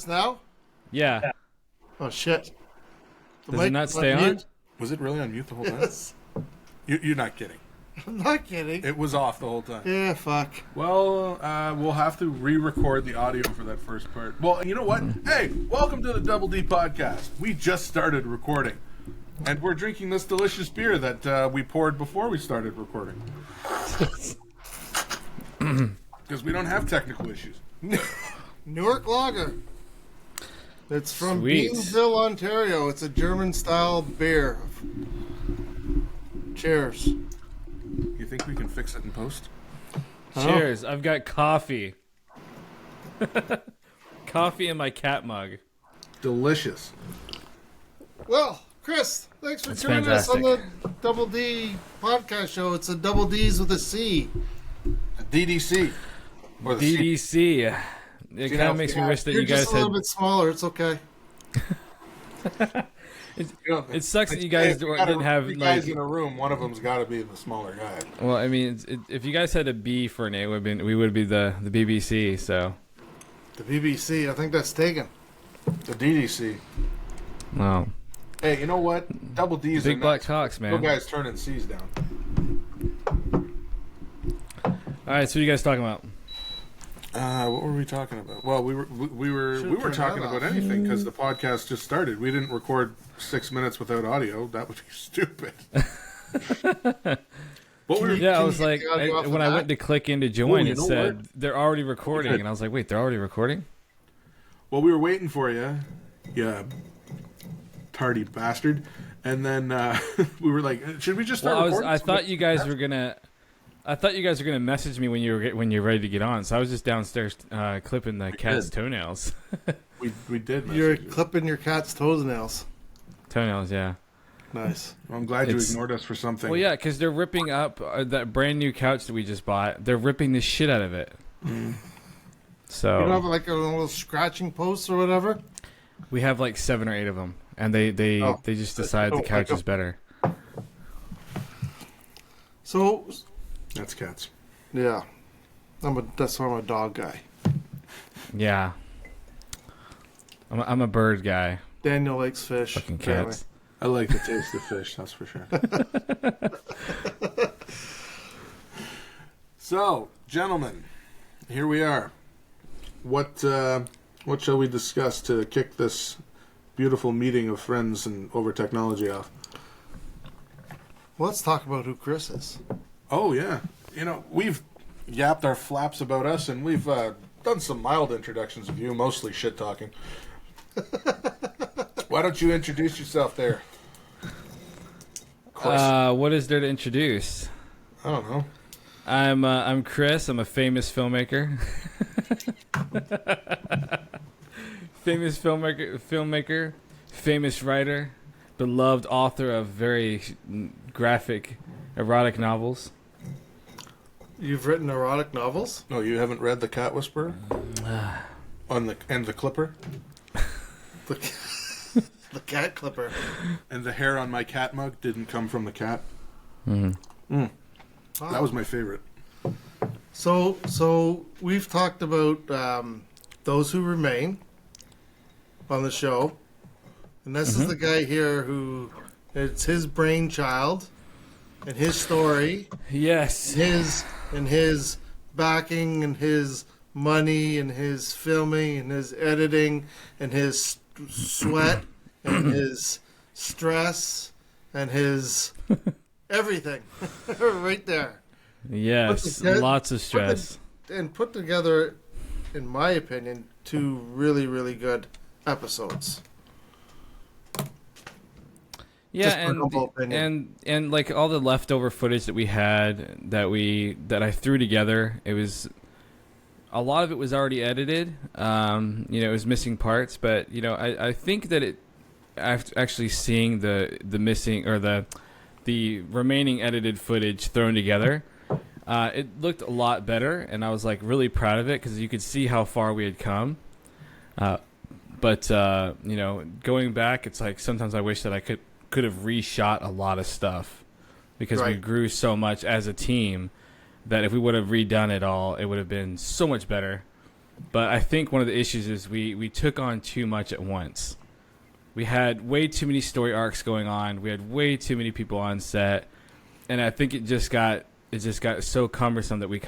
us now? Yeah. Oh, shit. Does it not stay on? Was it really on mute the whole time? Yes. You're not kidding. I'm not kidding. It was off the whole time. Yeah, fuck. Well, we'll have to re-record the audio for that first part. Well, you know what? Hey, welcome to the Double D podcast. We just started recording. And we're drinking this delicious beer that we poured before we started recording. Because we don't have technical issues. Newark Lager. It's from Sweet. Beansville, Ontario. It's a German-style beer. Cheers. You think we can fix it in post? Cheers. I've got coffee. Coffee in my cat mug. Delicious. Well, Chris, thanks for That's joining us on fantastic. the Double D podcast show. It's a double D's with a C. DDC. Or the C. DDC. It kind of makes me wish that You're you guys just a had... little bit smaller. It's okay. It sucks that you guys didn't have three like. guys in a room. One of them's got to be the smaller guy. Well, I mean, if you guys had a B for an A, we would be the BBC. So. The BBC. I think that's taken. The DDC. Wow. Hey, you know what? Double D's Big are black nice. cocks, No man. guys turning C's down. All right, so what are you guys talking about? What were we talking about? Well, we were turn talking that about off. anything because the podcast just started. We didn't record 6 minutes without audio. That would be stupid. What were Yeah, I Can was you like, get the audio off when of I that? went to click in to join, you it know said what? they're already recording, and I was like, wait, they're already recording? Well, we were waiting for you, you tardy bastard. And then we were like, should we just start Well, recording? I thought you guys were gonna. I thought you guys were gonna message me when you're ready to get on. So I was just downstairs clipping the cat's toenails. We did. You're message you. clipping your cat's toenails. Toenails, yeah. Nice. Well, I'm glad you It's- ignored us for something. Well, yeah, because they're ripping up that brand new couch that we just bought. They're ripping the shit out of it. So You don't have like a little scratching post or whatever? we have like 7 or 8 of them, and they just decide the couch is better. So, That's cats. yeah. That's why I'm a dog guy. Yeah. I'm a bird guy. Daniel likes fish. Fucking apparently. cats. I like the taste of fish, that's for sure. So, gentlemen, here we are. What shall we discuss to kick this beautiful meeting of friends and over technology off? Well, let's talk about who Chris is. Oh, yeah. You know, we've yapped our flaps about us, and we've done some mild introductions of you, mostly shit-talking. Why don't you introduce yourself there, Chris? What is there to introduce? I don't know. I'm Chris. I'm a famous filmmaker. Famous filmmaker, famous writer, beloved author of very graphic, erotic novels. You've written erotic novels? No, you haven't read The Cat Whisperer? And the Clipper? The cat clipper. And the hair on my cat mug didn't come from the cat? Mm-hmm. Wow. That was my favorite. So we've talked about Those Who Remain on the show. And this is the guy here who, it's his brainchild and his story. Yes. And his backing and his money and his filming and his editing and his sweat and his stress and his everything right there. Yes. Put the- Lots of stress. And put together, in my opinion, 2 really, really good episodes. Yeah, Just my humble opinion. and like all the leftover footage that we had that I threw together, it was a lot of it was already edited. It was missing parts, but I think that it actually seeing the missing or the remaining edited footage thrown together, it looked a lot better, and I was like really proud of it because you could see how far we had come. But going back, it's like sometimes I wish that I could have reshot a lot of stuff because we Right. grew so much as a team that if we would have redone it all, it would have been so much better. But I think one of the issues is we took on too much at once. We had way too many story arcs going on. We had way too many people on set, and I think it just got so cumbersome that we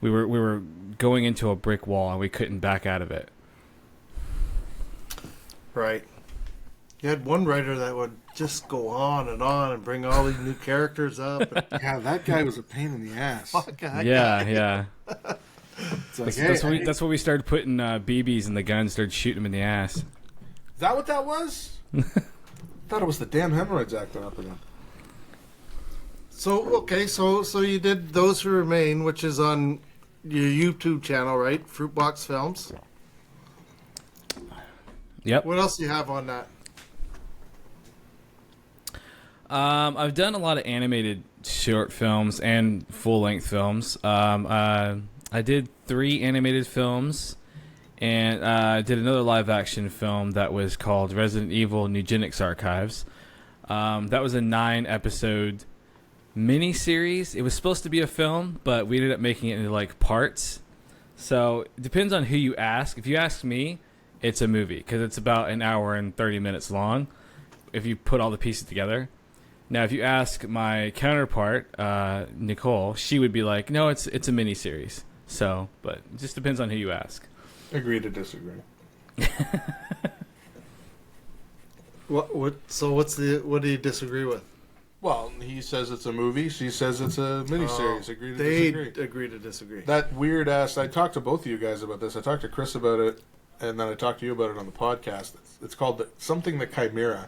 were going into a brick wall and we couldn't back out of it. Right. You had one writer that would just go on and bring all these new characters up. And Yeah, that guy was a pain in the ass. fuck that Yeah, guy. yeah. It's like, That's when we started putting BBs in the gun, started shooting them in the ass. Is that what that was? I thought it was the damn hemorrhoids acting up again. So you did Those Who Remain, which is on your YouTube channel, right? Fruitbox Films. Yep. What else do you have on that? I've done a lot of animated short films and full-length films. I did 3 animated films, and I did another live-action film that was called Resident Evil Eugenics Archives. That was a 9-episode mini-series. It was supposed to be a film, but we ended up making it into like parts. So it depends on who you ask. If you ask me, it's a movie because it's about an hour and 30 minutes long if you put all the pieces together. Now, if you ask my counterpart, Nicole, she would be like, no, it's a mini-series. So, but it just depends on who you ask. Agree to disagree. What do you disagree with? Well, he says it's a movie. She says it's a miniseries. Agree to They disagree. agree to disagree. That weird ass. I talked to both of you guys about this. I talked to Chris about it, and then I talked to you about it on the podcast. It's called something the Chimera,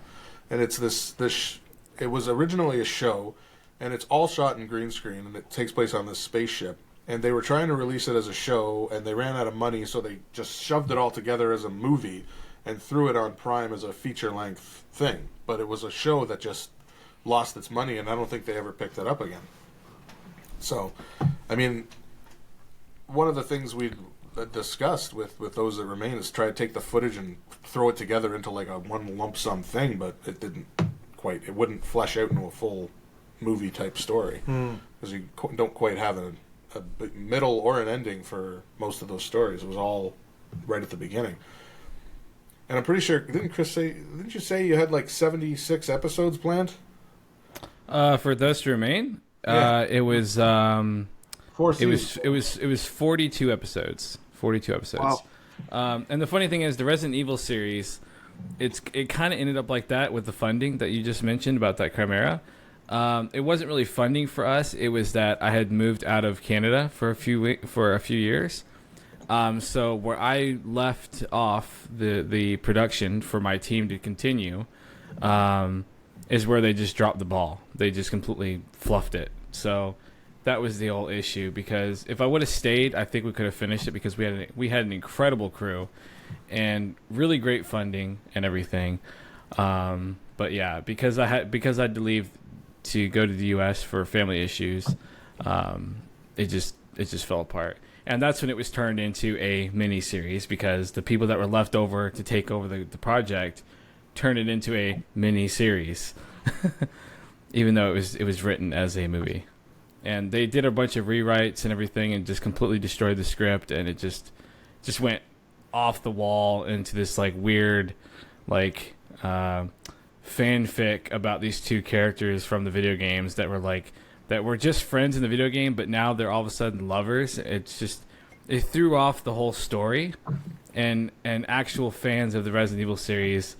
and it's this. It was originally a show, and it's all shot in green screen, and it takes place on this spaceship. And they were trying to release it as a show, and they ran out of money, so they just shoved it all together as a movie and threw it on Prime as a feature-length thing. But it was a show that just lost its money, and I don't think they ever picked it up again. So, I mean, one of the things we discussed with Those That Remain is try to take the footage and throw it together into like a one lump sum thing, but it wouldn't flesh out into a full movie type story because you don't quite have a middle or an ending for most of those stories. It was all right at the beginning. And I'm pretty sure, didn't you say you had like 76 episodes planned? For Those to Remain, Yeah. it was 4 seasons. it was 42 episodes. 42 episodes. Wow. And the funny thing is, the Resident Evil series, it kind of ended up like that with the funding that you just mentioned about that Chimera. It wasn't really funding for us. It was that I had moved out of Canada for a few years. So where I left off the production for my team to continue, is where they just dropped the ball. They just completely fluffed it. So that was the whole issue, because if I would have stayed, I think we could have finished it, because we had an incredible crew and really great funding and everything. But yeah, because I had to leave to go to the US for family issues, it just fell apart. And that's when it was turned into a mini series, because the people that were left over to take over the project turned it into a mini series, even though it was written as a movie. And they did a bunch of rewrites and everything, and just completely destroyed the script, and it just went off the wall into this like weird like fanfic about these two characters from the video games that were just friends in the video game, but now they're all of a sudden lovers. It threw off the whole story, and actual fans of the Resident Evil series,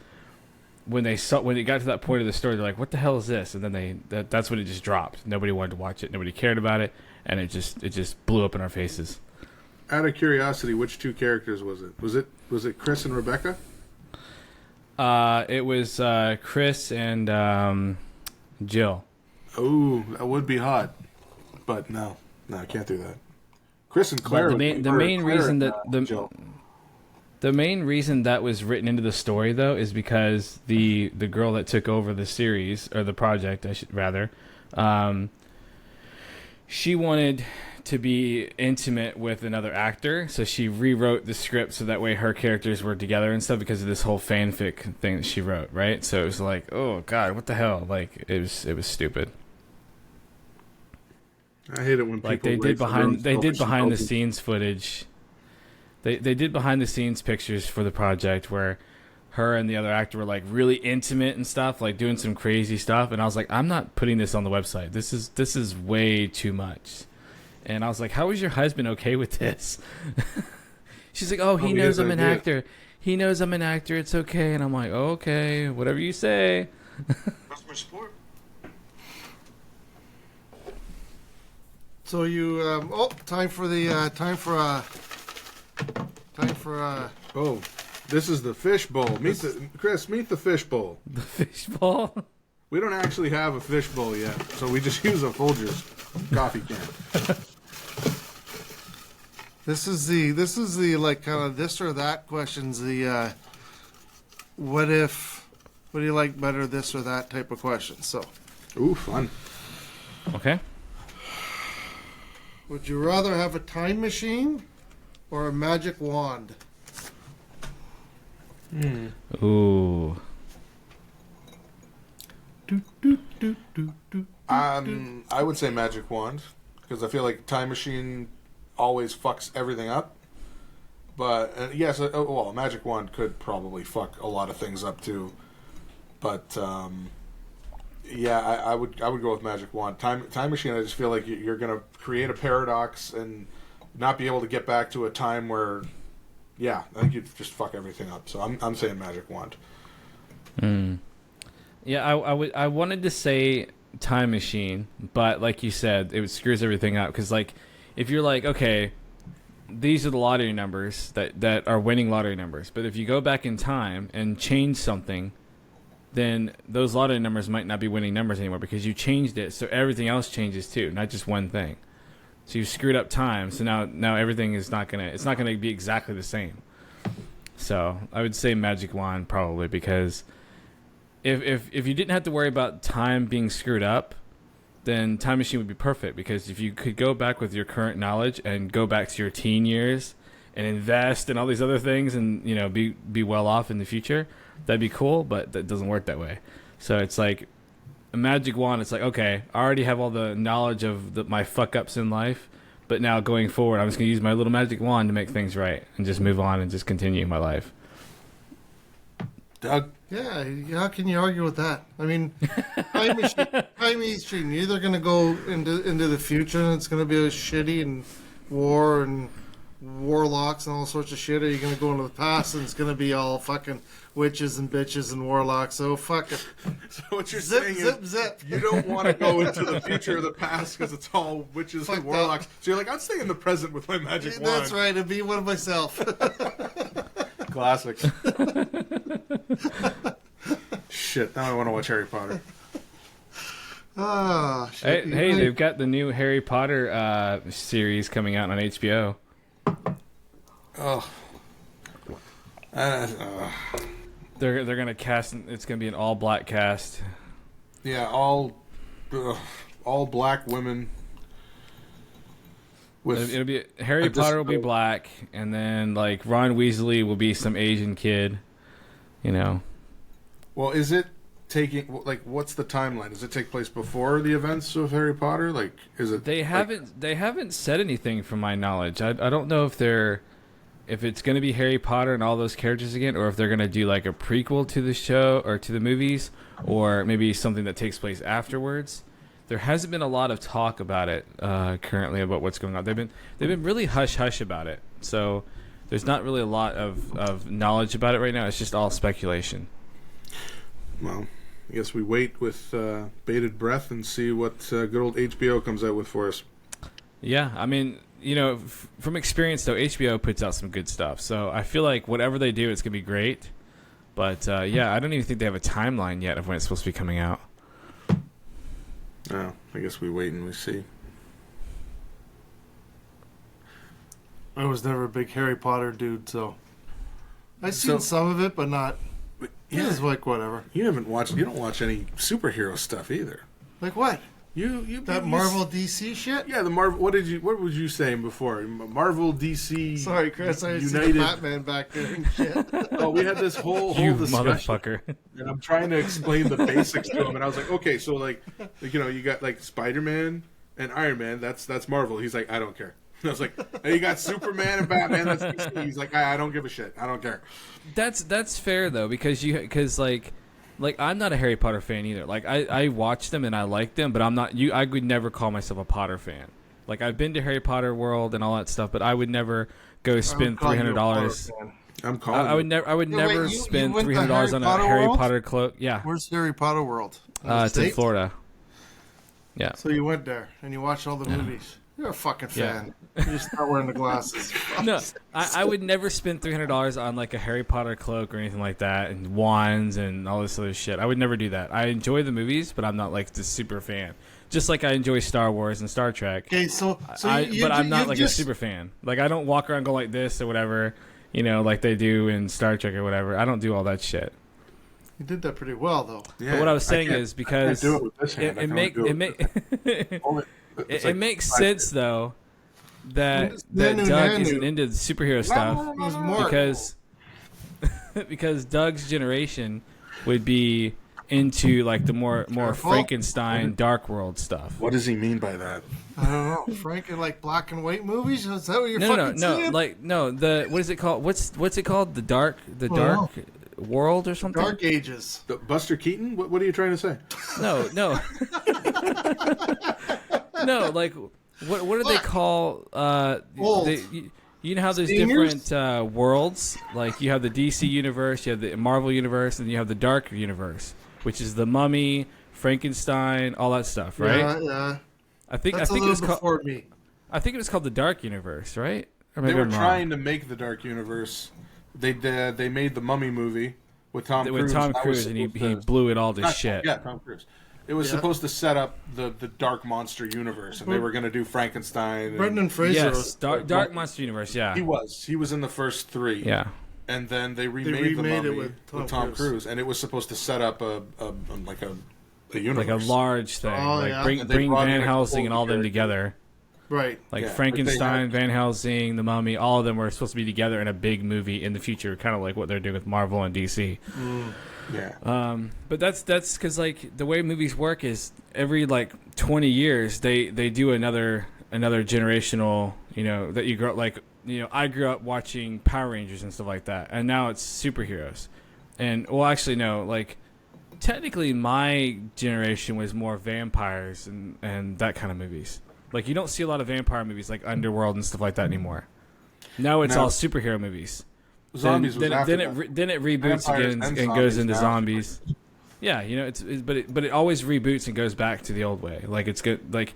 when it got to that point of the story, they're like, "What the hell is this?" And then that's when it just dropped. Nobody wanted to watch it. Nobody cared about it, and it just blew up in our faces. Out of curiosity, which two characters was it? Was it Chris and Rebecca? It was Chris and Jill. Oh, that would be hot, but no, I can't do that. Chris and Claire. The main reason that was written into the story, though, is because the girl that took over the series, or the project, I should rather, she wanted to be intimate with another actor, so she rewrote the script so that way her characters were together and stuff, because of this whole fanfic thing that she wrote, right? So it was like, oh god, what the hell? Like, it was stupid. I hate it when people like they did behind the scenes footage. they did behind the scenes pictures for the project where her and the other actor were like really intimate and stuff, like doing some crazy stuff. And I was like, I'm not putting this on the website. This is way too much. And I was like, how is your husband okay with this? She's like, oh, he knows I'm an actor. He knows I'm an actor. It's okay. And I'm like, okay, whatever you say. That's my support. So you time for Oh, this is the fish bowl. Chris, meet the fish bowl. The fish bowl? We don't actually have a fish bowl yet, so we just use a Folgers coffee can. This is the like kind of this or that questions. The what do you like better, this or that type of question. So, Ooh, fun. Okay. Would you rather have a time machine or a magic wand? Ooh. I would say magic wand because I feel like time machine always fucks everything up. But yes, well, a magic wand could probably fuck a lot of things up too. But yeah, I would go with magic wand. Time machine. I just feel like you're gonna create a paradox and not be able to get back to a time where, yeah, I think you'd just fuck everything up. So I'm saying magic wand. Yeah, I wanted to say time machine, but like you said, it screws everything up because like if you're like, okay, these are the lottery numbers that are winning lottery numbers, but if you go back in time and change something, then those lottery numbers might not be winning numbers anymore because you changed it, so everything else changes too, not just one thing. So you screwed up time, so now everything is not gonna be exactly the same. So I would say magic wand probably because if you didn't have to worry about time being screwed up, then time machine would be perfect because if you could go back with your current knowledge and go back to your teen years and invest in all these other things and be well off in the future, that'd be cool, but that doesn't work that way. So it's like a magic wand. It's like, okay, I already have all the knowledge of my fuck ups in life, but now going forward, I'm just gonna use my little magic wand to make things right and just move on and just continue my life. Doug? Yeah, how can you argue with that? I mean, time machine. You're either going to go into the future and it's going to be a shitty and war and warlocks and all sorts of shit, or you're going to go into the past and it's going to be all fucking witches and bitches and warlocks. So fuck it. So what you're saying is you don't want to go into the future or the past because it's all witches and warlocks. So you're like, I'd stay in the present with my magic wand. That's right. I'd be one of myself. Classics. Shit, now I want to watch Harry Potter. Ah, shit. Hey, they've got the new Harry Potter series coming out on HBO. Oh. They're gonna cast. It's gonna be an all black cast. Yeah, all black women. It'll be Harry Potter will be black, and then like Ron Weasley will be some Asian kid. Well, is it taking like what's the timeline? Does it take place before the events of Harry Potter? Like, is it? They haven't said anything from my knowledge. I don't know if it's going to be Harry Potter and all those characters again, or if they're going to do like a prequel to the show or to the movies, or maybe something that takes place afterwards. There hasn't been a lot of talk about it currently about what's going on. They've been really hush hush about it. So there's not really a lot of knowledge about it right now. It's just all speculation. Well, I guess we wait with bated breath and see what good old HBO comes out with for us. Yeah, I mean, from experience though, HBO puts out some good stuff. So I feel like whatever they do, it's gonna be great. But yeah, I don't even think they have a timeline yet of when it's supposed to be coming out. Oh, I guess we wait and we see. I was never a big Harry Potter dude, so I've seen some of it, but not. Yeah, it's like whatever. You don't watch any superhero stuff either. Like what? You Marvel DC shit? Yeah, the Marvel. What was you saying before? Marvel DC. Sorry, Chris. I United. see the Batman back there and shit. Oh, we had this whole You discussion, motherfucker. and I'm trying to explain the basics to him, and I was like, okay, so like you got like Spider-Man and Iron Man. That's Marvel. He's like, I don't care. I was like, hey, you got Superman and Batman. That's DC. He's like, I don't give a shit. I don't care. That's fair though, because like I'm not a Harry Potter fan either. Like I watch them and I like them, but I'm not. I would never call myself a Potter fan. Like I've been to Harry Potter World and all that stuff, but I would never go spend $300. I'm calling. I would never wait, spend you went to $300 on a Potter Harry World? Potter cloak. Yeah, Where's Harry Potter World? it's in Florida. Yeah. So you went there and you watched all the movies. You're a fucking fan. You just start wearing the glasses. No, I would never spend $300 on like a Harry Potter cloak or anything like that, and wands and all this other shit. I would never do that. I enjoy the movies, but I'm not like the super fan. Just like I enjoy Star Wars and Star Trek. Okay, so but I'm not like a super fan. Like I don't walk around go like this or whatever, like they do in Star Trek or whatever. I don't do all that shit. You did that pretty well, though. Yeah, But what I was saying is because it makes sense though that Doug isn't into the superhero stuff because Doug's generation would be into like the more Frankenstein dark world stuff. What does he mean by that? I don't know. Frank, like black and white movies? Is that what you're fucking saying? The what is it called? What's it called? The dark world or something? Dark Ages. Buster Keaton? What are you trying to say? No. No, like what do they call you know how there's different worlds? Like you have the DC universe, you have the Marvel universe, and you have the dark universe, which is the Mummy, Frankenstein, all that stuff, right? Yeah. I think That's it was before me. I think it was called the Dark Universe, right? Or They maybe were I'm wrong. trying to make the Dark Universe. They made the Mummy movie with Tom Cruise. With Tom That was Cruise, and he supposed to- blew it all to Not- shit. Yeah, Tom Cruise. It was supposed to set up the Dark Monster universe, and they were going to do Frankenstein. And Brendan Fraser Yes, was... Dark Monster Universe, yeah. He was in the first three. Yeah. And then they remade the remade it Mummy with Tom Cruise, and it was supposed to set up a universe, Like a large thing. Oh, yeah. Bring And they brought Van in a Helsing and all them character. together. Right. Like Yeah, Frankenstein, but they Van Helsing, the Mummy, all of them were supposed to be together in a big movie in the future, kind of like what they're doing with Marvel and DC. Yeah. But that's because like the way movies work is every like 20 years they do another generational, that you grow up like, I grew up watching Power Rangers and stuff like that, and now it's superheroes. And well, actually no, like technically my generation was more vampires and that kind of movies. Like you don't see a lot of vampire movies like Underworld and stuff like that anymore. Now it's all superhero movies. Zombies was after that. Then it reboots Vampires again and and goes zombies into now. zombies. Yeah, but it always reboots and goes back to the old way. Like it's good. Like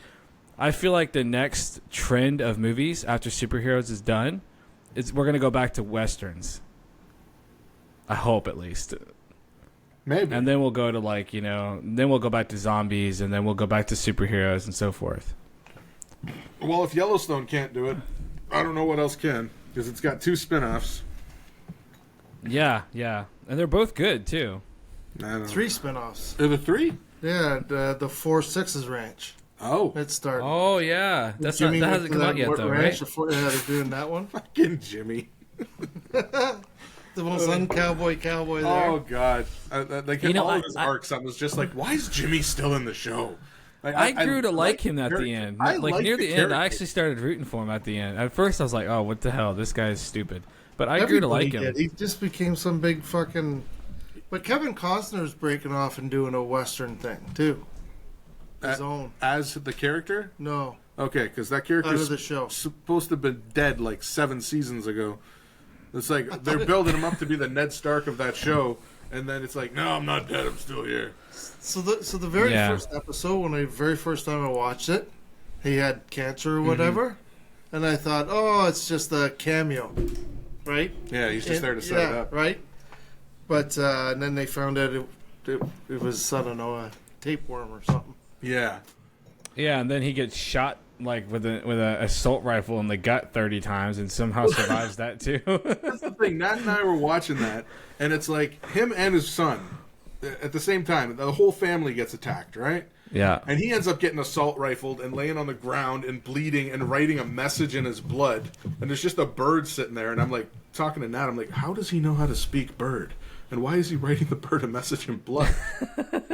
I feel like the next trend of movies after superheroes is done, we're gonna go back to westerns. I hope at least. Maybe. And then we'll go to then we'll go back to zombies, and then we'll go back to superheroes and so forth. Well, if Yellowstone can't do it, I don't know what else can, because it's got 2 spin-offs. Yeah, and they're both good too. I don't know. 3 spinoffs. Are there 3? Yeah, the 4 Sixes Ranch. Oh. It started. Oh yeah, that Jimmy went hasn't to come out that yet though, ranch right? before they're doing that one. Fucking Jimmy. The most uncowboy there. Oh, God. Like, all of his I- arcs, I was just like, why is Jimmy still in the show? Like, I grew to like him at the end. I Like like near the end, I character. actually started rooting for him at the end. At first, I was like, "Oh, what the hell? This guy's stupid." But I grew to Everybody like him. did. He just became some big fucking... But Kevin Costner's breaking off and doing a Western thing, too. His own. As the character? No. Okay, because that Out character's of the show. supposed to have been dead like 7 seasons ago. It's like they're building him up to be the Ned Stark of that show, and then it's like, no, I'm not dead. I'm still here. So the very Yeah. first episode, when I very first time I watched it, he had cancer or whatever, and I thought, oh, it's just a cameo, right? Yeah, he's just there to set it up. right. But and then they found out it was, I don't know, a tapeworm or something. Yeah. Yeah, and then he gets shot like with a assault rifle in the gut 30 times, and somehow survives that too. That's the thing. Nat and I were watching that, and it's like him and his son at the same time. The whole family gets attacked, right? Yeah. And he ends up getting assault rifled and laying on the ground and bleeding and writing a message in his blood. And there's just a bird sitting there. And I'm like, talking to Nat, I'm like, how does he know how to speak bird? And why is he writing the bird a message in blood?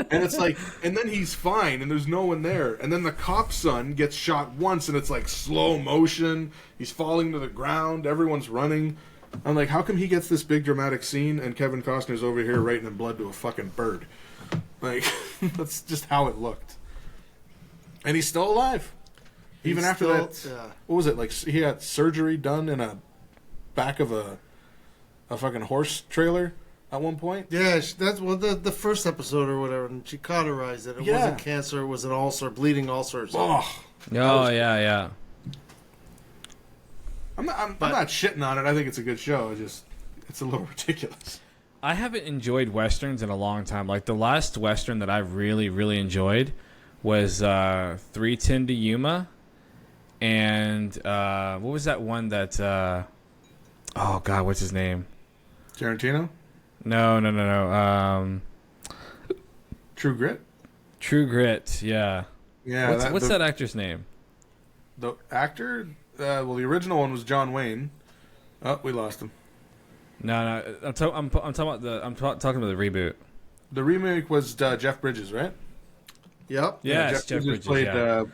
And it's like, and then he's fine, and there's no one there. And then the cop's son gets shot once, and it's like slow motion. He's falling to the ground. Everyone's running. I'm like, how come he gets this big dramatic scene, and Kevin Costner's over here writing in blood to a fucking bird? Like, that's just how it looked. And he's still alive. Even after that, what was it, like he had surgery done in a back of a fucking horse trailer at one point? Yeah, that's the first episode or whatever, and she cauterized it. It wasn't cancer, it was an ulcer, bleeding ulcers. Oh, yeah. I'm not shitting on it. I think it's a good show. It's a little ridiculous. I haven't enjoyed westerns in a long time. Like the last western that I really, really enjoyed was 3:10 to Yuma. And what was that one that? Oh God, what's his name? Tarantino? No. True Grit. True Grit. Yeah. Yeah. What's that actor's name? The actor? Well, the original one was John Wayne. Oh, we lost him. No. I'm talking about the reboot. The remake was Jeff Bridges, right? Yep. Yeah, Jeff Bridges played.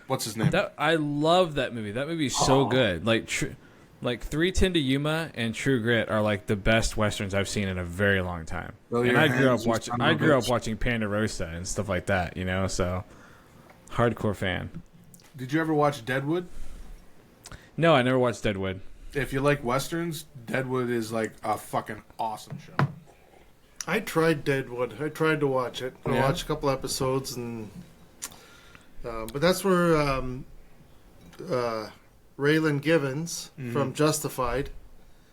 What's his name? I love that movie. That movie's so good. Like 3:10 to Yuma and True Grit are like the best westerns I've seen in a very long time. And I grew up watching Ponderosa and stuff like that. You know, so hardcore fan. Did you ever watch Deadwood? No, I never watched Deadwood. If you like westerns, Deadwood is like a fucking awesome show. I tried Deadwood. I tried to watch it. I watched a couple episodes, and but that's where Raylan Givens from Justified.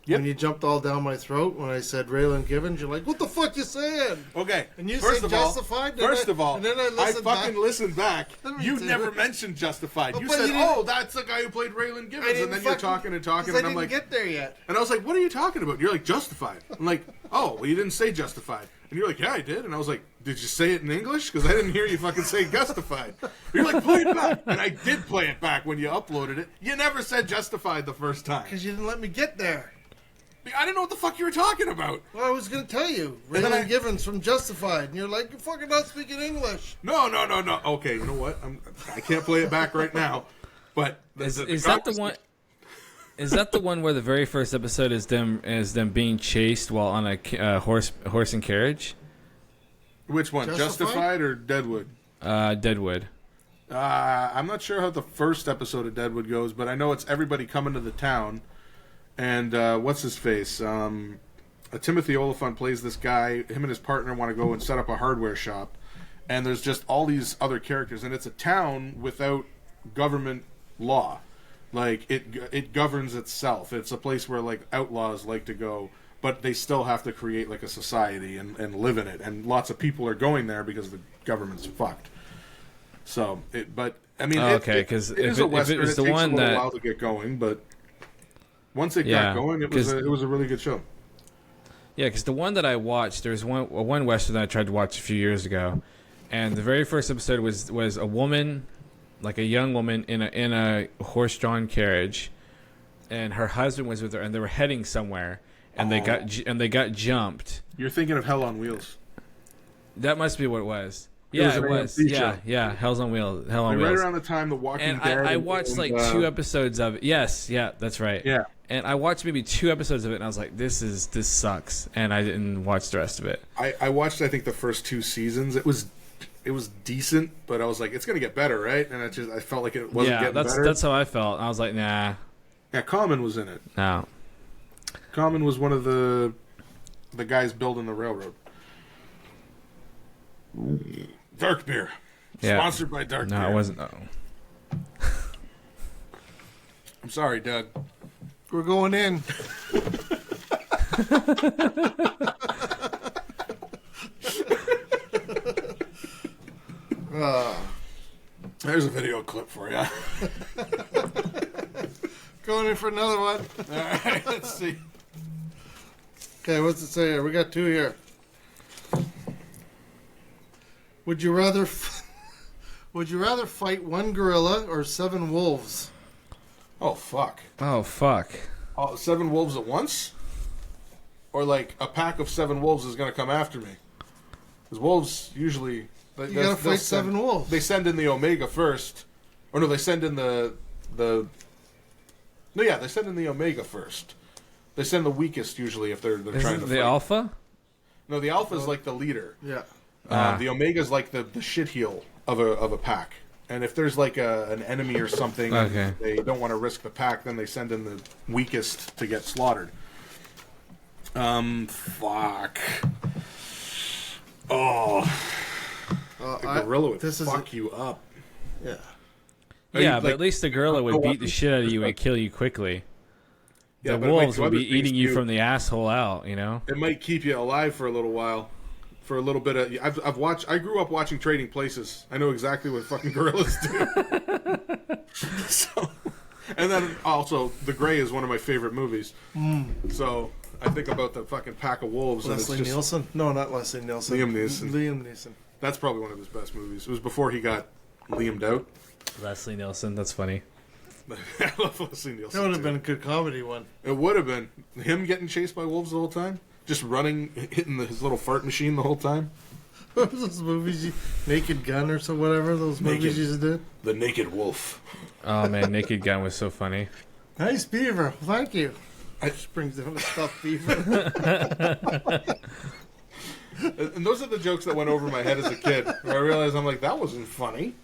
Yep. When you jumped all down my throat when I said Raylan Givens, you're like, "What the fuck you saying?" Okay. And you said Justified. First of all, and then I listened back. You too. never mentioned Justified. You but said, you didn't- "Oh, that's the guy who played Raylan Givens," and then you're talking, and I I'm didn't like, get there yet. and I was like, "What are you talking about?" You're like, "Justified." I'm like, "Oh, well, you didn't say Justified," and you're like, "Yeah, I did," and I was like, "Did you say it in English? Because I didn't hear you fucking say Justified." You're like, "Play it back," and I did play it back when you uploaded it. You never said Justified the first time. Because you didn't let me get there. I didn't know what the fuck you were talking about. Well, I was going to tell you. And then Raylan Givens from Justified. And you're like, "You're fucking not speaking English." No. Okay, you know what? I can't play it back right now. But Is that the one? Is that the one where the very first episode is them being chased while on a horse and carriage? Which one? Justified or Deadwood? Deadwood. I'm not sure how the first episode of Deadwood goes, but I know it's everybody coming to the town. And what's his face? Timothy Oliphant plays this guy. Him and his partner want to go and set up a hardware shop. And there's just all these other characters. And it's a town without government law. Like, it governs itself. It's a place where, like, outlaws like to go. But they still have to create, like, a society and live in it. And lots of people are going there because the government's fucked. So, okay, because if it was the one that... a while to get going, but... Once it got going, it was a really good show. Yeah, because the one that I watched, there was one western that I tried to watch a few years ago, and the very first episode was a woman, like a young woman in a horse-drawn carriage, and her husband was with her, and they were heading somewhere, and they got jumped. You're thinking of Hell on Wheels. That must be what it was. Yeah, it was. Yeah, Hell's on Wheels. Hell on Wheels. Right around the time The Walking Dead. And I watched like 2 episodes of it. Yes, yeah, that's right. Yeah. And I watched maybe 2 episodes of it, and I was like, "This sucks," and I didn't watch the rest of it. I watched, I think, the first 2 seasons. It was decent, but I was like, it's gonna get better, right? And I felt like it wasn't getting better. That's how I felt. I was like, nah. Yeah, Common was in it. No. Common was one of the guys building the railroad. Dark beer. Yeah. Sponsored by Dark Beer. No, it wasn't. Oh. I'm sorry, Doug. We're going in. There's a video clip for you. Going in for another one. All right, let's see. Okay, what's it say here? We got 2 here. Would you rather fight 1 gorilla or 7 wolves? Oh, fuck. Oh, fuck. Oh, 7 wolves at once? or like a pack of 7 wolves is going to come after me. Because wolves usually... You gotta fight 7 wolves. They send in the Omega first. Or no, they send in the... No, yeah, they send in the Omega first. They send the weakest usually if they're trying to fight. The Alpha? No, the Alpha is like the leader. Yeah. The Omega is like the shit heel of a pack. And if there's like an enemy or something, and they don't want to risk the pack, then they send in the weakest to get slaughtered. Fuck. Oh. The gorilla would fuck you up. Yeah. Yeah, but at least the gorilla would beat the shit out of you and kill you quickly. The wolves would be eating you from the asshole out, you know? It might keep you alive for a little while. For a little bit of... I've watched... I grew up watching Trading Places. I know exactly what fucking gorillas do. And then also, The Grey is one of my favorite movies. So I think about the fucking pack of wolves. Leslie Nielsen? No, not Leslie Nielsen. Liam Neeson. Liam Neeson. That's probably one of his best movies. It was before he got Liamed out. Leslie Nielsen, that's funny. I love Leslie Nielsen. That would have been a good comedy one. It would have been. Him getting chased by wolves the whole time? Just running, hitting his little fart machine the whole time? What was those movies? Naked Gun or so whatever those movies you did? The Naked Wolf. Oh man, Naked Gun was so funny. Nice beaver. Thank you. Just brings down a stuffed beaver. And those are the jokes that went over my head as a kid. Where I realized I'm like, that wasn't funny.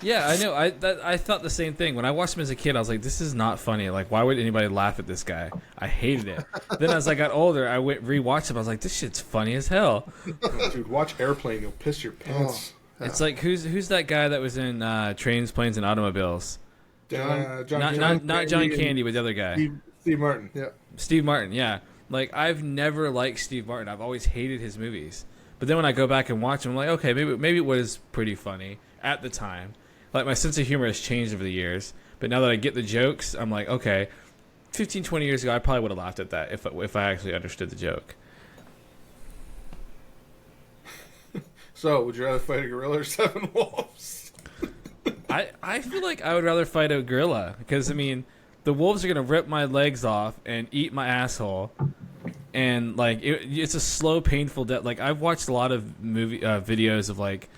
Yeah, I know. I thought the same thing. When I watched him as a kid, I was like, this is not funny. Like, why would anybody laugh at this guy? I hated it. Then as I got older, I rewatched him. I was like, this shit's funny as hell. Oh, dude, watch Airplane. You'll piss your pants. Oh, it's like, who's that guy that was in Trains, Planes, and Automobiles? John Not John Candy, but the other guy. Steve Martin. Yeah. Steve Martin, yeah. Like, I've never liked Steve Martin. I've always hated his movies. But then when I go back and watch them, I'm like, okay, maybe it was pretty funny at the time. Like, my sense of humor has changed over the years. But now that I get the jokes, I'm like, okay, 15, 20 years ago, I probably would have laughed at that if I actually understood the joke. So, would you rather fight a gorilla or 7 wolves? I feel like I would rather fight a gorilla. Because, I mean, the wolves are going to rip my legs off and eat my asshole. And, like, it's a slow, painful death. Like, I've watched a lot of videos of, like,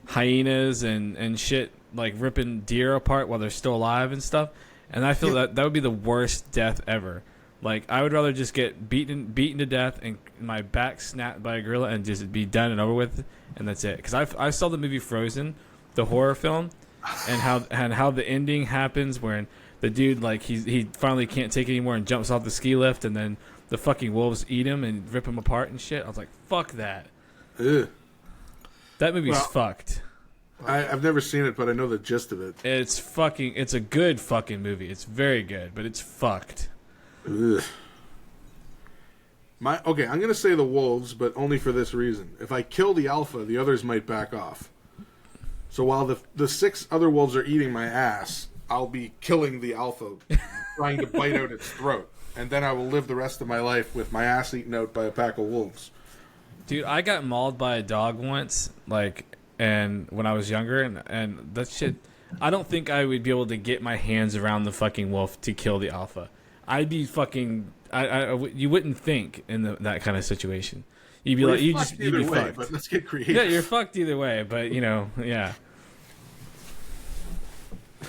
hyenas and shit, like, ripping deer apart while they're still alive and stuff. And I feel that would be the worst death ever. Like, I would rather just get beaten to death and my back snapped by a gorilla and just be done and over with, and that's it. Because I saw the movie Frozen, the horror film, and how the ending happens when the dude, like, he finally can't take it anymore and jumps off the ski lift, and then the fucking wolves eat him and rip him apart and shit. I was like, fuck that. Ugh. That movie's fucked. I've never seen it, but I know the gist of it. It's a good fucking movie. It's very good, but it's fucked. Ugh. Okay, I'm going to say the wolves, but only for this reason. If I kill the alpha, the others might back off. So while the 6 other wolves are eating my ass, I'll be killing the alpha, trying to bite out its throat. And then I will live the rest of my life with my ass eaten out by a pack of wolves. Dude, I got mauled by a dog once, and when I was younger, and that shit, I don't think I would be able to get my hands around the fucking wolf to kill the alpha. I'd be fucking, you wouldn't think in that kind of situation. You'd be like, you'd be fucked. But let's get creative. Yeah, you're fucked either way, but yeah.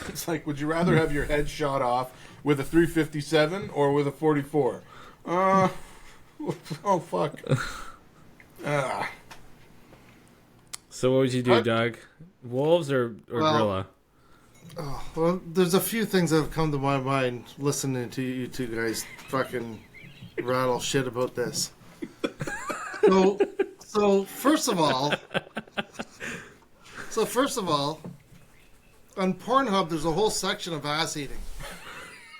It's like, would you rather have your head shot off with a 357 or with a 44? Oh fuck. So what would you do, Doug? Wolves or gorilla? Well, there's a few things that have come to my mind listening to you two guys fucking rattle shit about this. So first of all, on Pornhub there's a whole section of ass eating,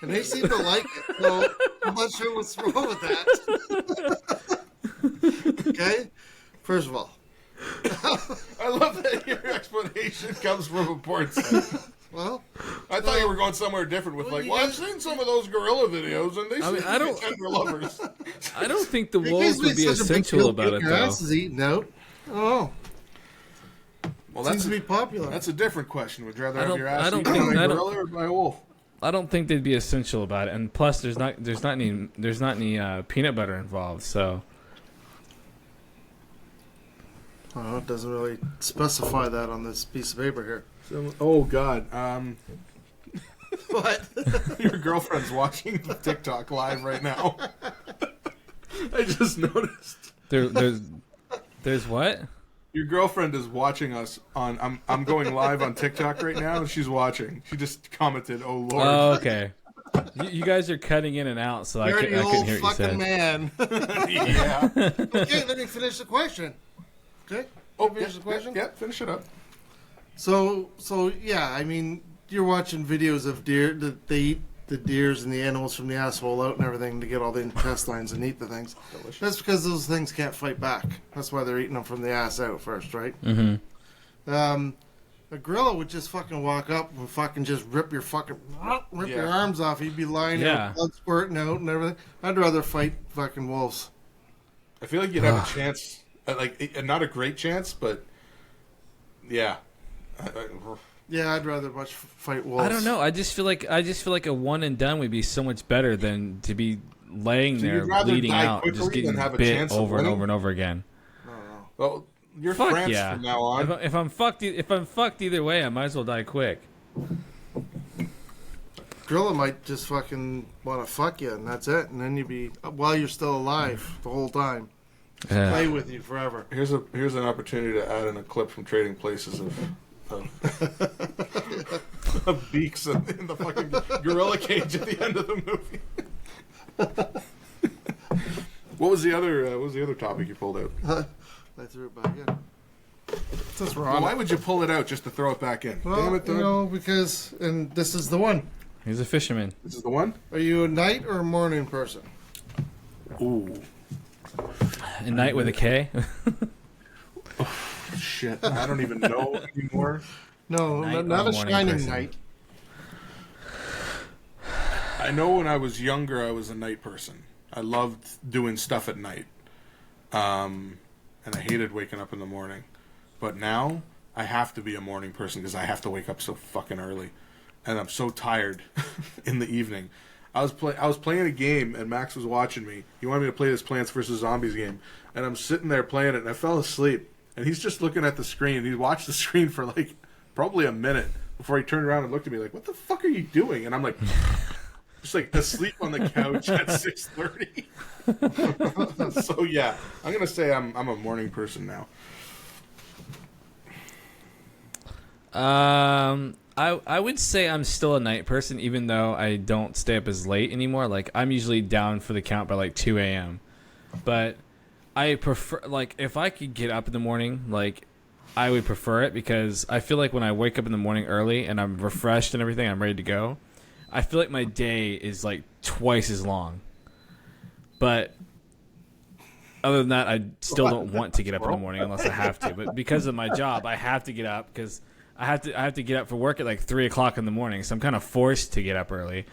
and they seem to like it. So I'm not sure what's wrong with that. Okay, first of all, I love that your explanation comes from a porn site. well, I thought you were going somewhere different with I've seen some of those gorilla videos and they seem to be tender lovers. I don't think the wolves would be essential about it, your though. ass is eaten out. Oh, Well, seems to be popular. That's a different question. Would you rather have your ass I don't eaten by think- a I don't- gorilla or by a wolf? don't think they'd be essential about it. And plus, there's not any peanut butter involved. So Oh, it doesn't really specify that on this piece of paper here. So, oh God. What? Your girlfriend's watching the TikTok live right now. I just noticed. There's what? Your girlfriend is watching us on. I'm going live on TikTok right now, and she's watching. She just commented, "Oh Lord." Oh, okay. You guys are cutting in and out, so I couldn't hear what you said. Man. Yeah. Okay, let me finish the question. Okay. Finish the question. Yeah, finish it up. So yeah, I mean, you're watching videos of deer that they eat the deers and the animals from the asshole out and everything to get all the intestines and eat the things. Delicious. That's because those things can't fight back. That's why they're eating them from the ass out first, right? Mm-hmm. A gorilla would just fucking walk up and fucking just rip your arms off. He'd be lying there, blood squirting out and everything. I'd rather fight fucking wolves. I feel like you'd have a chance, not a great chance, but yeah. Yeah, I'd rather much fight wolves. I don't know. I just feel like a one and done would be so much better than to be laying there bleeding out, just getting bit over and over and over again. I don't know. Well, you're France from now on. If I'm fucked either way, I might as well die quick. Gorilla might just fucking want to fuck you, and that's it. And then you'd be while you're still alive the whole time. Play with you forever. Here's an opportunity to add in a clip from Trading Places of beaks in the fucking gorilla cage at the end of the movie. What was the other topic you pulled out? I threw it back in. Since we're Well, on why it. would you pull it out just to throw it back in? Well, Damn it, Doug. because this is the one. He's a fisherman. This is the one? Are you a night or a morning person? Ooh. A night with a K. Shit. I don't even know anymore. No, Night not or a morning shining person? night. I know when I was younger, I was a night person. I loved doing stuff at night. And I hated waking up in the morning. But now, I have to be a morning person because I have to wake up so fucking early. And I'm so tired in the evening. I was playing a game, and Max was watching me. He wanted me to play this Plants vs. Zombies game. And I'm sitting there playing it, and I fell asleep. And he's just looking at the screen. He watched the screen for, like, probably a minute before he turned around and looked at me like, what the fuck are you doing? And I'm like... just like asleep on the couch at 6:30. So yeah, I'm gonna say I'm a morning person now. I would say I'm still a night person, even though I don't stay up as late anymore. Like I'm usually down for the count by like 2 a.m. But I prefer if I could get up in the morning, I would prefer it because I feel like when I wake up in the morning early and I'm refreshed and everything, I'm ready to go. I feel like my day is like twice as long. But other than that, I still don't want to get up in the morning unless I have to. But because of my job, I have to get up because I have to get up for work at like 3 o'clock in the morning. So I'm kind of forced to get up early.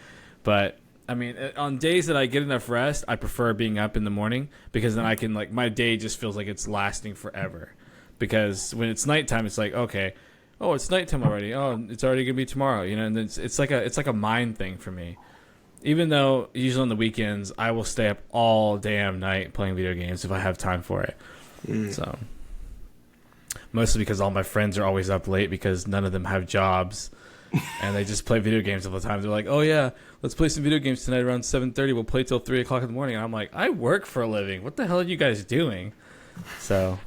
But I mean, on days that I get enough rest, I prefer being up in the morning because then I can my day just feels like it's lasting forever. Because when it's nighttime, it's like, okay, oh, it's nighttime already. Oh, it's already gonna be tomorrow. And it's like a mind thing for me. Even though usually on the weekends I will stay up all damn night playing video games if I have time for it. So mostly because all my friends are always up late because none of them have jobs and they just play video games all the time. They're like, oh yeah, let's play some video games tonight around 7:30. We'll play till 3 o'clock in the morning. And I'm like, I work for a living. What the hell are you guys doing? So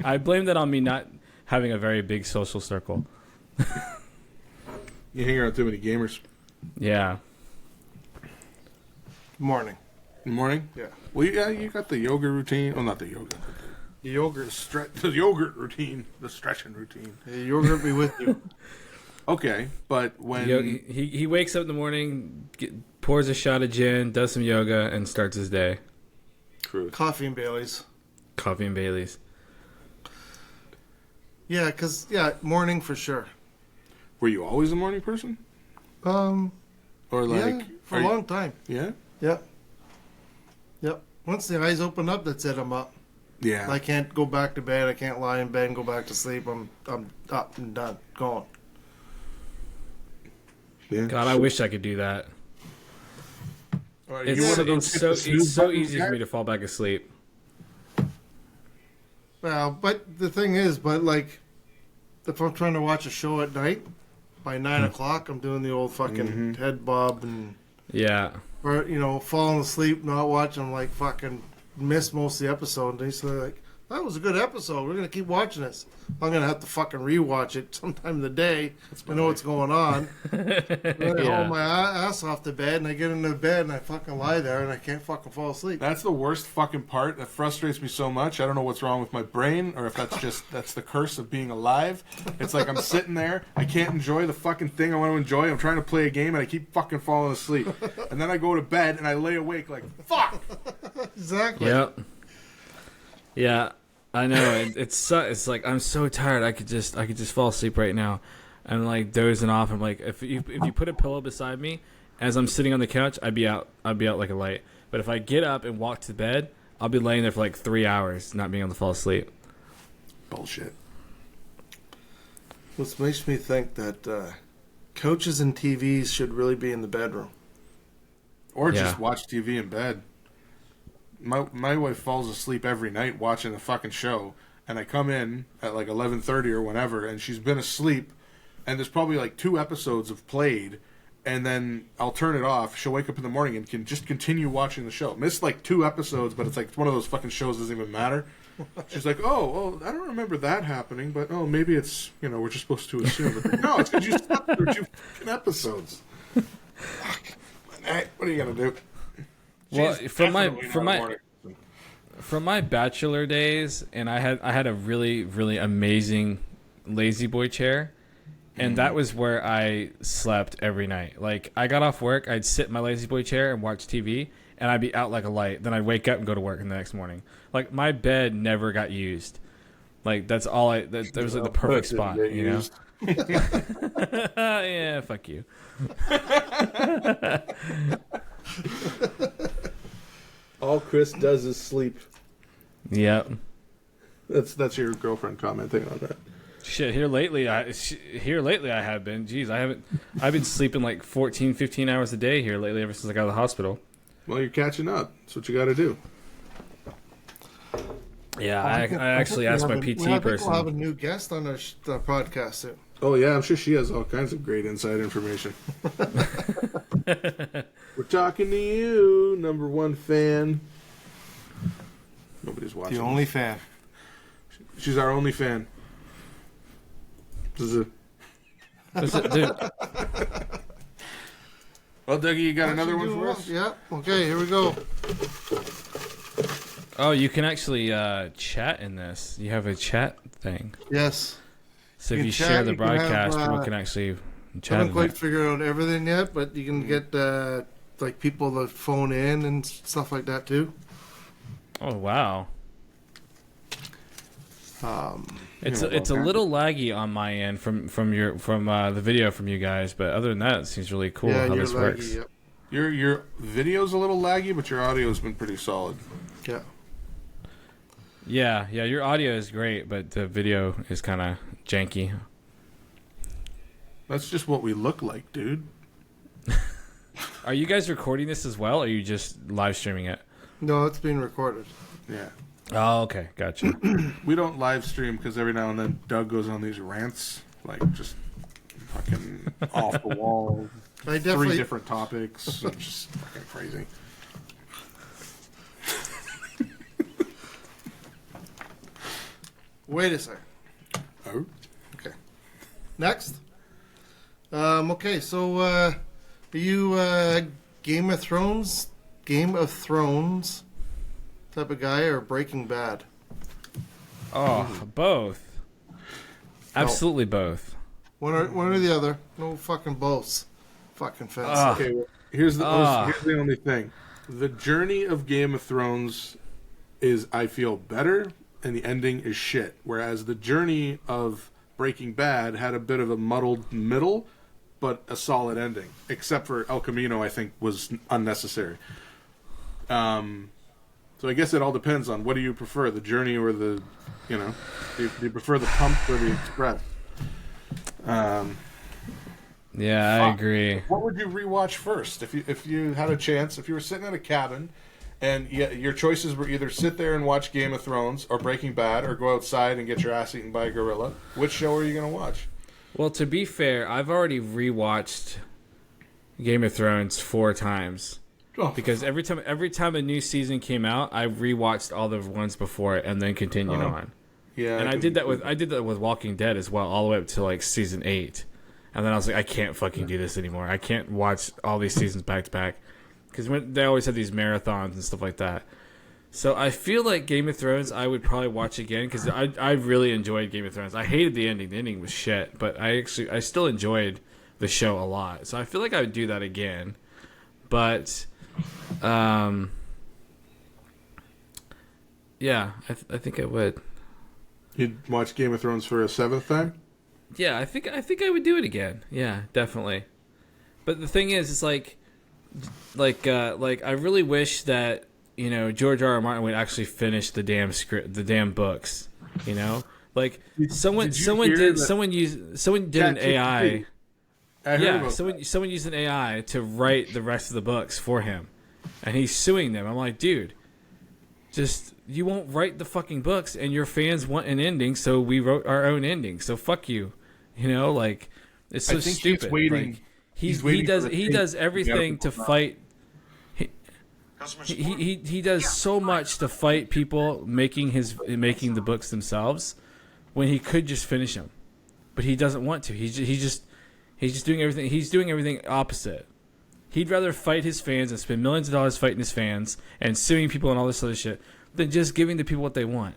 I blame that on me not having a very big social circle. You hang around too many gamers. Yeah. Morning. In the morning? Yeah. Well, yeah, you got the yoga routine. Oh, not the yoga. The yogurt. The yogurt routine. The stretching routine. The yogurt be with you. Okay, but when... He wakes up in the morning, pours a shot of gin, does some yoga, and starts his day. True. Coffee and Bailey's. Coffee and Bailey's. Yeah, morning for sure. Were you always a morning person? Or Yeah, for a long time. Yeah? Yep. Once the eyes open up, that's it. I'm up. Yeah. I can't go back to bed. I can't lie in bed and go back to sleep. I'm up and done. Gone. Yeah. God, I wish I could do that. Are It's, you one of those it's hit the snooze so button easy for guys? me to fall back asleep. Well, but the thing is, like, if I'm trying to watch a show at night, by 9 o'clock, I'm doing the old fucking head bob and, Yeah. or, falling asleep, not watching, I'm like, fucking miss most of the episode. And they say, like, that was a good episode. We're going to keep watching this. I'm going to have to fucking rewatch it sometime in the day to know what's going on. Then I haul my ass off the bed, and I get into bed, and I fucking lie there, and I can't fucking fall asleep. That's the worst fucking part. That frustrates me so much. I don't know what's wrong with my brain, or if that's the curse of being alive. It's like I'm sitting there, I can't enjoy the fucking thing I want to enjoy. I'm trying to play a game, and I keep fucking falling asleep. And then I go to bed, and I lay awake like, fuck! Exactly. Yep. Yeah, I know. It's like I'm so tired. I could just fall asleep right now. I'm like dozing off. I'm like, if you put a pillow beside me as I'm sitting on the couch, I'd be out like a light. But if I get up and walk to bed, I'll be laying there for like 3 hours, not being able to fall asleep. Bullshit. Which makes me think that couches and TVs should really be in the bedroom. Or Yeah. just watch TV in bed. My wife falls asleep every night watching a fucking show, and I come in at like 11:30 or whenever, and she's been asleep, and there's probably like 2 episodes have played, and then I'll turn it off. She'll wake up in the morning and can just continue watching the show. Missed like 2 episodes, but it's like one of those fucking shows doesn't even matter. She's like, oh, I don't remember that happening, but maybe it's we're just supposed to assume. But no, it's because you slept through 2 fucking episodes. Fuck. What are you gonna do? Well, She's from definitely not a morning person. from my bachelor days, and I had a really really amazing lazy boy chair, and that was where I slept every night. Like I got off work, I'd sit in my lazy boy chair and watch TV, and I'd be out like a light. Then I'd wake up and go to work the next morning. Like my bed never got used. Like that's all that was like the perfect spot, you know. Yeah, fuck you. All Chris does is sleep. Yep. That's your girlfriend commenting on that. Shit, here lately I have been. Jeez, I've been sleeping like 14, 15 hours a day here lately ever since I got out of the hospital. Well, you're catching up. That's what you got to do. Yeah, I actually asked my PT person. We'll have a new guest on our podcast soon. Oh yeah, I'm sure she has all kinds of great inside information. We're talking to you, number 1 fan. Nobody's watching. The only fan. She's our only fan. This is Dude, Well, Dougie, you got another one for us? Yeah. Okay, here we go. oh, you can actually chat in this. You have a chat thing. Yes. So You if you can share chat, the you can have, broadcast, people can actually I chat haven't in quite it. figured out everything yet, but you can get like people that phone in and stuff like that too. Oh wow. It's Yeah, a little laggy on my end from the video from you guys, but other than that, it seems really cool yeah, how you're this laggy, works. Yep. Your video's a little laggy, but your audio's been pretty solid. Yeah. Yeah, your audio is great, but the video is kind of janky. That's just what we look like, dude. Are you guys recording this as well, or are you just live streaming it? No, it's being recorded. Yeah. Oh, okay, gotcha. We don't live stream because every now and then Doug goes on these rants, like just fucking off the wall, I 3 definitely different topics, just fucking crazy. wait a second. Oh, Okay. Next. Okay, so are you Game of Thrones type of guy or Breaking Bad? Oh, both. Absolutely both. One or the other. No fucking boths. Fucking fence. okay. Well, here's the only thing: the journey of Game of Thrones is, I feel, better, and the ending is shit. Whereas the journey of Breaking Bad had a bit of a muddled middle, but a solid ending. Except for El Camino, I think was unnecessary. So I guess it all depends on what do you prefer, the journey or the, do you prefer the pump or the express? Yeah, I agree. What would you rewatch first if you had a chance? If you were sitting at a cabin, and your choices were either sit there and watch Game of Thrones or Breaking Bad, or go outside and get your ass eaten by a gorilla, which show are you going to watch? Well, to be fair, I've already rewatched Game of Thrones 4 times. Oh, Because every time a new season came out, I rewatched all the ones before it and then continued on. yeah, And I did that with Walking Dead as well, all the way up to like season 8. And then I was like, I can't fucking do this anymore. I can't watch all these seasons back to back, because they always have these marathons and stuff like that. So I feel like Game of Thrones I would probably watch again, because I really enjoyed Game of Thrones. I hated the ending. The ending was shit, but I still enjoyed the show a lot. So I feel like I would do that again. But yeah, I think I would. You'd watch Game of Thrones for a 7th time? Yeah, I think I would do it again. Yeah, definitely. But the thing is, it's like I really wish that, you know, George R. R. Martin would actually finish the damn script, the damn books. You know, like someone did an AI. Someone used an AI to write the rest of the books for him, and he's suing them. I'm like, dude, you won't write the fucking books, and your fans want an ending, so we wrote our own ending. So fuck you, you know, like it's so stupid. He's waiting. Like, he does everything to fight. He does so much to fight people making the books themselves, when he could just finish them, but he doesn't want to. He's just doing everything. He's doing everything opposite. He'd rather fight his fans and spend millions of dollars fighting his fans and suing people and all this other shit than just giving the people what they want.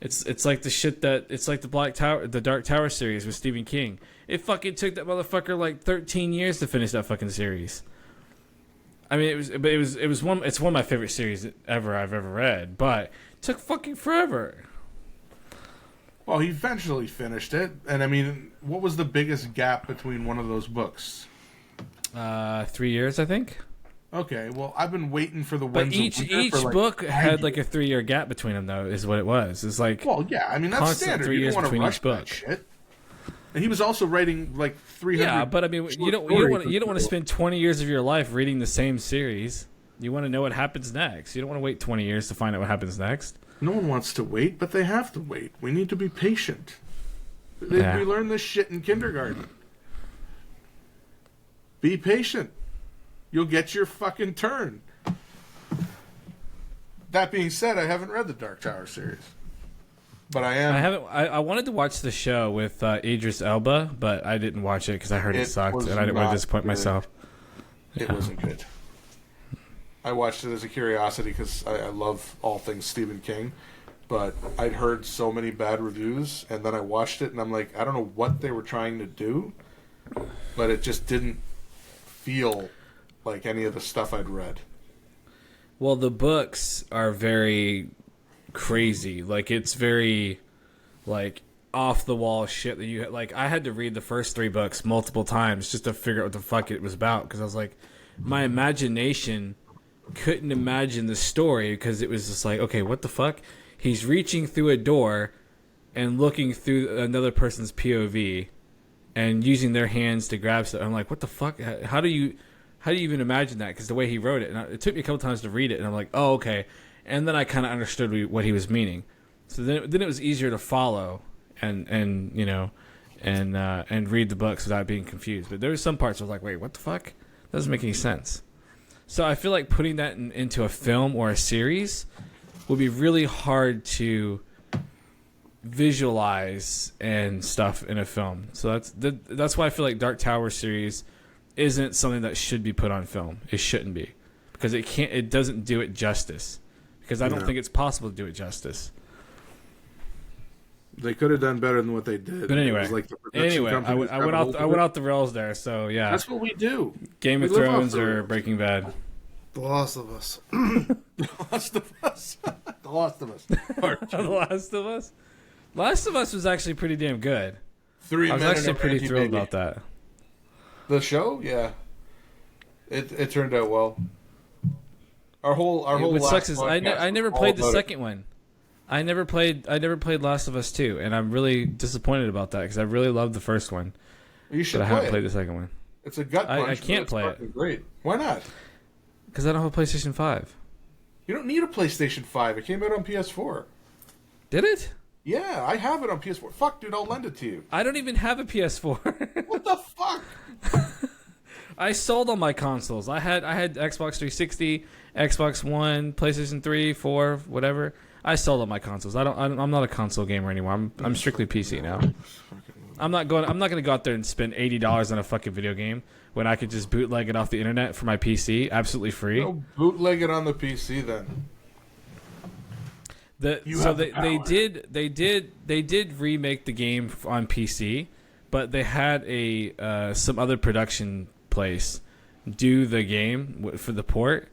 It's like the shit it's like the Dark Tower series with Stephen King. It fucking took that motherfucker like 13 years to finish that fucking series. I mean, it's one of my favorite series I've ever read, but it took fucking forever. Well, he eventually finished it, and I mean, what was the biggest gap between one of those books? 3 years, I think. Okay, well, I've been waiting for the But Winds of Winter each for like book 5 had years. like a 3 year gap between them, though. Is what it was. It's like, Well, yeah, I mean that's constant standard. 3 You years don't want to between rush each book. that shit. And he was also writing like 300. yeah, but I mean, you don't want to spend 20 years of your life reading the same series. You want to know what happens next. You don't want to wait 20 years to find out what happens next. No one wants to wait, but they have to wait. We need to be patient. Yeah. We learn this shit in kindergarten. Be patient. You'll get your fucking turn. That being said, I haven't read the Dark Tower series, but I am. I haven't. I wanted to watch the show with Idris Elba, but I didn't watch it because I heard it sucked, was and I didn't want not to disappoint good. myself. It wasn't good. I watched it as a curiosity because I love all things Stephen King, but I'd heard so many bad reviews, and then I watched it, and I'm like, I don't know what they were trying to do, but it just didn't feel like any of the stuff I'd read. Well, the books are very crazy. Like, it's very, like, off the wall shit that you like. I had to read the first 3 books multiple times just to figure out what the fuck it was about, because I was like, my imagination couldn't imagine the story, because it was just like, okay, what the fuck? He's reaching through a door and looking through another person's POV and using their hands to grab stuff. I'm like, what the fuck? How do you even imagine that? Because the way he wrote it, and it took me a couple times to read it, and I'm like, oh, okay. And then I kind of understood what he was meaning. So then it was easier to follow and you know and read the books without being confused. But there were some parts I was like, wait, what the fuck? That doesn't make any sense. So I feel like putting that into a film or a series would be really hard to visualize and stuff in a film. So that's why I feel like Dark Tower series isn't something that should be put on film. It shouldn't be, because it doesn't do it justice, because I don't think it's possible to do it justice. They could have done better than what they did. But anyway, It was like the production companies I got went a hold off of I went it. off the rails there. So yeah, That's what we do. Game We of live off Thrones the or rails. Breaking Bad. The Last of Us. The Last of Us. The Last of Us. Part The two. Last of Us. Last of Us was actually pretty damn good. 3 I was minutes actually of pretty Angie thrilled Baby. about that. The show, yeah, it turned out well. Our whole What last sucks is I podcast never was played all the about second one. I never played Last of Us 2, and I'm really disappointed about that because I really loved the first one. You should but I play haven't it. played the second one. It's a gut punch. I can't it's play fucking it. Great. Why not? Because I don't have a PlayStation 5. You don't need a PlayStation 5. It came out on PS4. Did it? Yeah, I have it on PS4. Fuck, dude, I'll lend it to you. I don't even have a PS4. What the fuck? I sold all my consoles. I had Xbox 360, Xbox One, PlayStation 3, 4, whatever. I sold all my consoles. I'm not a console gamer anymore. I'm strictly PC now. I'm not going to go out there and spend $80 on a fucking video game when I could just bootleg it off the internet for my PC absolutely free. No, bootleg it on the PC then. They did remake the game on PC, but they had some other production place do the game for the port,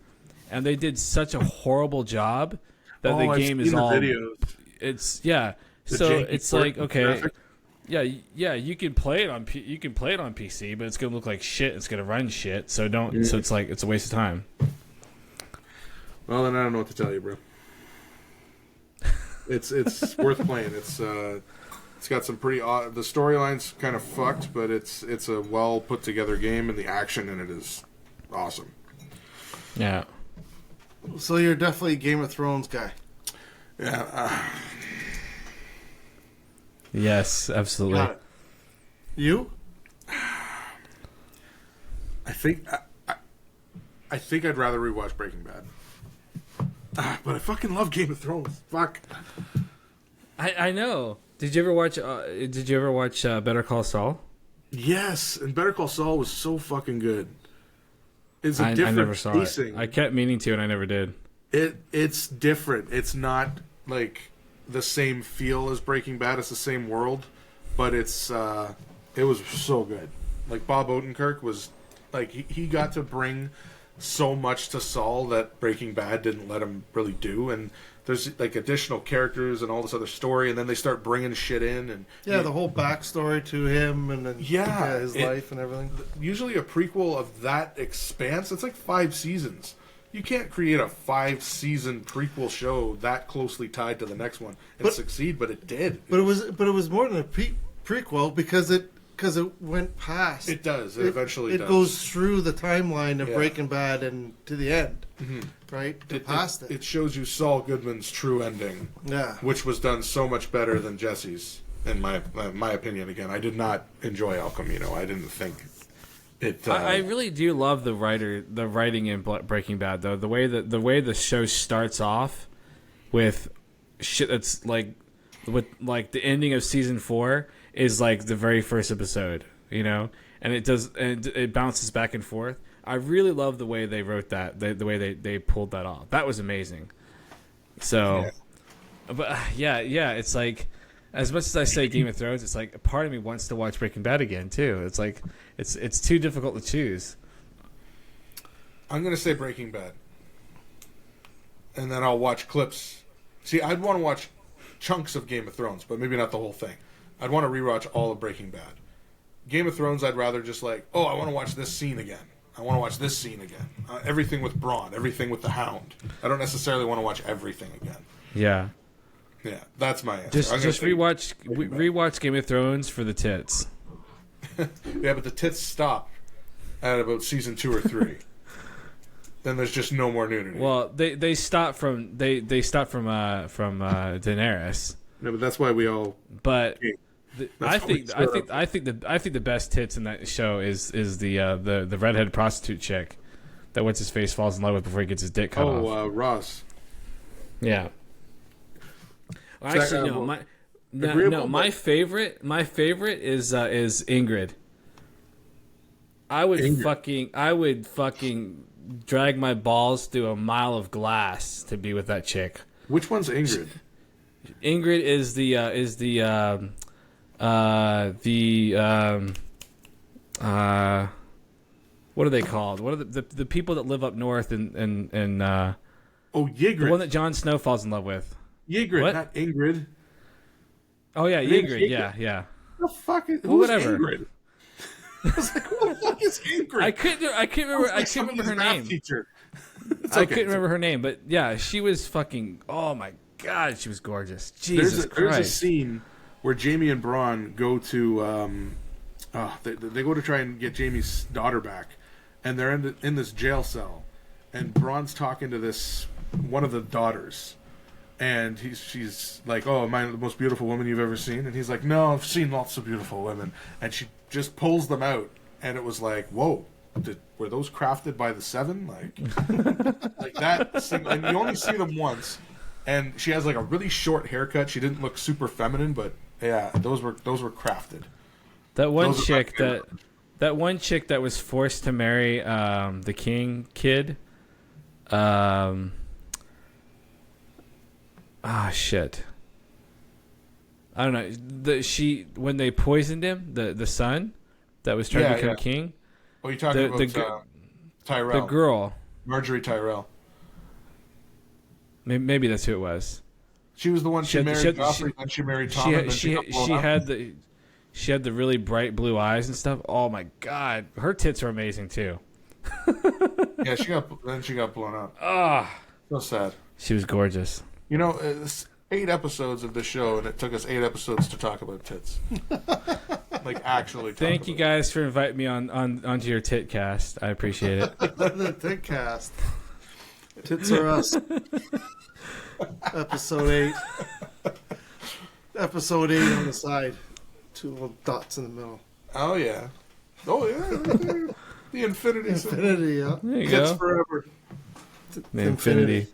and they did such a horrible job that the game is all videos. It's yeah. So it's like okay. Graphic. Yeah, you can play it on PC, but it's gonna look like shit. It's gonna run shit. So don't. Yeah. So it's like it's a waste of time. Well, then I don't know what to tell you, bro. It's worth playing. It's got some pretty odd. The storyline's kind of fucked, but it's a well put together game, and the action in it is awesome. Yeah. So you're definitely a Game of Thrones guy. Yeah. Yes, absolutely. You? I think I'd rather rewatch Breaking Bad. But I fucking love Game of Thrones. Fuck. I know. Did you ever watch Better Call Saul? Yes, and Better Call Saul was so fucking good. It's a different I never saw pacing. it. I kept meaning to, and I never did. It's different. It's not like the same feel as Breaking Bad. It's the same world, but it was so good. Like Bob Odenkirk was like he got to bring so much to Saul that Breaking Bad didn't let him really do, and there's like additional characters and all this other story, and then they start bringing shit in, and the whole backstory to him, and then his life and everything. Usually a prequel of that expanse, it's like 5 seasons. You can't create a 5-season prequel show that closely tied to the next one and succeed, but it did. But it was more than a prequel because it went past. It does. It eventually does. It goes through the timeline of Breaking Bad and to the end, right? Past it. It shows you Saul Goodman's true ending, which was done so much better than Jesse's, in my opinion. Again, I did not enjoy El Camino. I didn't think it. I really do love the writing in Breaking Bad, though. The way the show starts off with shit that's like the ending of season 4 is like the very first episode, and it bounces back and forth. I really love the way they wrote that, the way they pulled that off. That was amazing. So, but it's like, as much as I say Game of Thrones, it's like a part of me wants to watch Breaking Bad again too. It's like it's too difficult to choose. I'm gonna say Breaking Bad, and then I'll watch clips. See, I'd want to watch chunks of Game of Thrones, but maybe not the whole thing. I'd want to rewatch all of Breaking Bad. Game of Thrones, I'd rather just I want to watch this scene again. I want to watch this scene again. Everything with Bronn, everything with the Hound. I don't necessarily want to watch everything again. Yeah. Yeah, that's my answer. Just rewatch Game of Thrones for the tits. Yeah, but the tits stop at about season 2 or 3. Then there's just no more nudity. Well, they stop from Daenerys. No, but that's why we all. But I think the best tits in that show is the redhead prostitute chick that what's his face falls in love with before he gets his dick cut off. Oh, Ross. Yeah. Well, actually, no. My favorite is Ingrid. I would fucking drag my balls through a mile of glass to be with that chick. Which one's Ingrid? Ingrid is the what are they called? What are the people that live up north and oh, Ygritte. The one that Jon Snow falls in love with. Ygritte, what? Not Ingrid. Oh yeah, Ygritte. Yeah. What the fuck is whatever. Ingrid? I was like, what the fuck is Ingrid? I couldn't remember her name. Teacher. I couldn't remember her name, but yeah, she was fucking. Oh my God, she was gorgeous. Jesus There's a Christ. scene where Jamie and Braun go to they go to try and get Jamie's daughter back, and they're in this jail cell, and Braun's talking to this one of the daughters, and she's like, "Oh, am I the most beautiful woman you've ever seen?" And he's like, "No, I've seen lots of beautiful women," and she just pulls them out, and it was like, "Whoa." Were those crafted by the Seven? Like that, and you only see them once. And she has like a really short haircut. She didn't look super feminine, but yeah, those were crafted. That one Those are chick my favorite. that one chick that was forced to marry the king kid. Shit. I don't know. When they poisoned him, the son that was trying to become king. Oh, you're talking about Tyrell. The girl. Marjorie Tyrell. Maybe that's who it was. She was the one she married Joffrey, then she married Tom. She had the really bright blue eyes and stuff. Oh my God, her tits are amazing too. Yeah, she got blown up. Ah, So sad. she was gorgeous. You know, it's 8 episodes of the show, and it took us 8 episodes to talk about tits. Like actually. Thank you guys for inviting me onto your tit cast. I appreciate it. The Tit Cast. Tits are us. Episode 8. Episode 8 on the side. 2 little dots in the middle. Oh yeah. The infinity. symbol. Infinity, yeah. There you Tits go. forever. The infinity.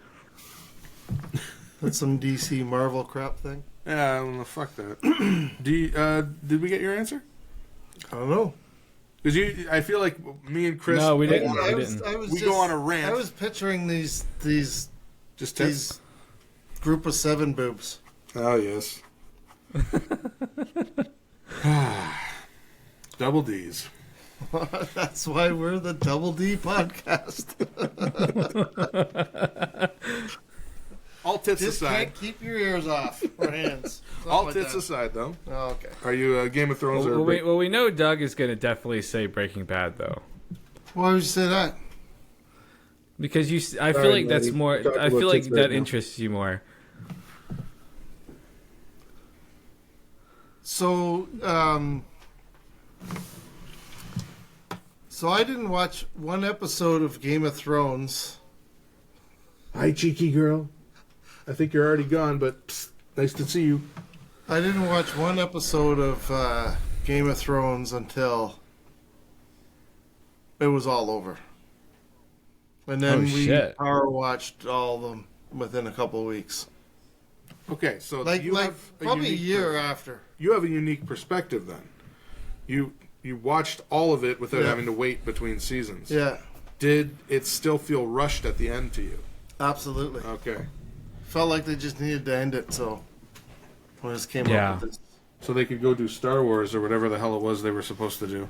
That's some DC Marvel crap thing. Yeah, well, fuck that. Did we get your answer? I don't know. Because I feel like me and Chris. No, we didn't. I We was, didn't. I was We just, go on a rant. I was picturing these Just tits. these group of 7 boobs. Oh yes. Double D's. That's why we're the Double D podcast. All tits Just aside. can't keep your ears off or hands. Something All like tits that. aside, though. Oh, okay. Are you a Game of Thrones or? Well, we know Doug is going to definitely say Breaking Bad though, Why would you say that? because I feel Sorry, like that's buddy. more. Talk I about feel like tits right that now. interests you more. So, so I didn't watch one episode of Game of Thrones. Hi, cheeky girl. I think you're already gone, but psst, nice to see you. I didn't watch one episode of Game of Thrones until it was all over. And then Oh, we shit. power watched all of them within a couple of weeks. Okay, so Like you have probably a unique year after. You have a unique perspective then. You watched all of it without Yeah. having to wait between seasons. Yeah, Did it still feel rushed at the end to you? absolutely. Okay. Felt like they just needed to end it, so when this came Yeah. up with this. So they could go do Star Wars or whatever the hell it was they were supposed to do.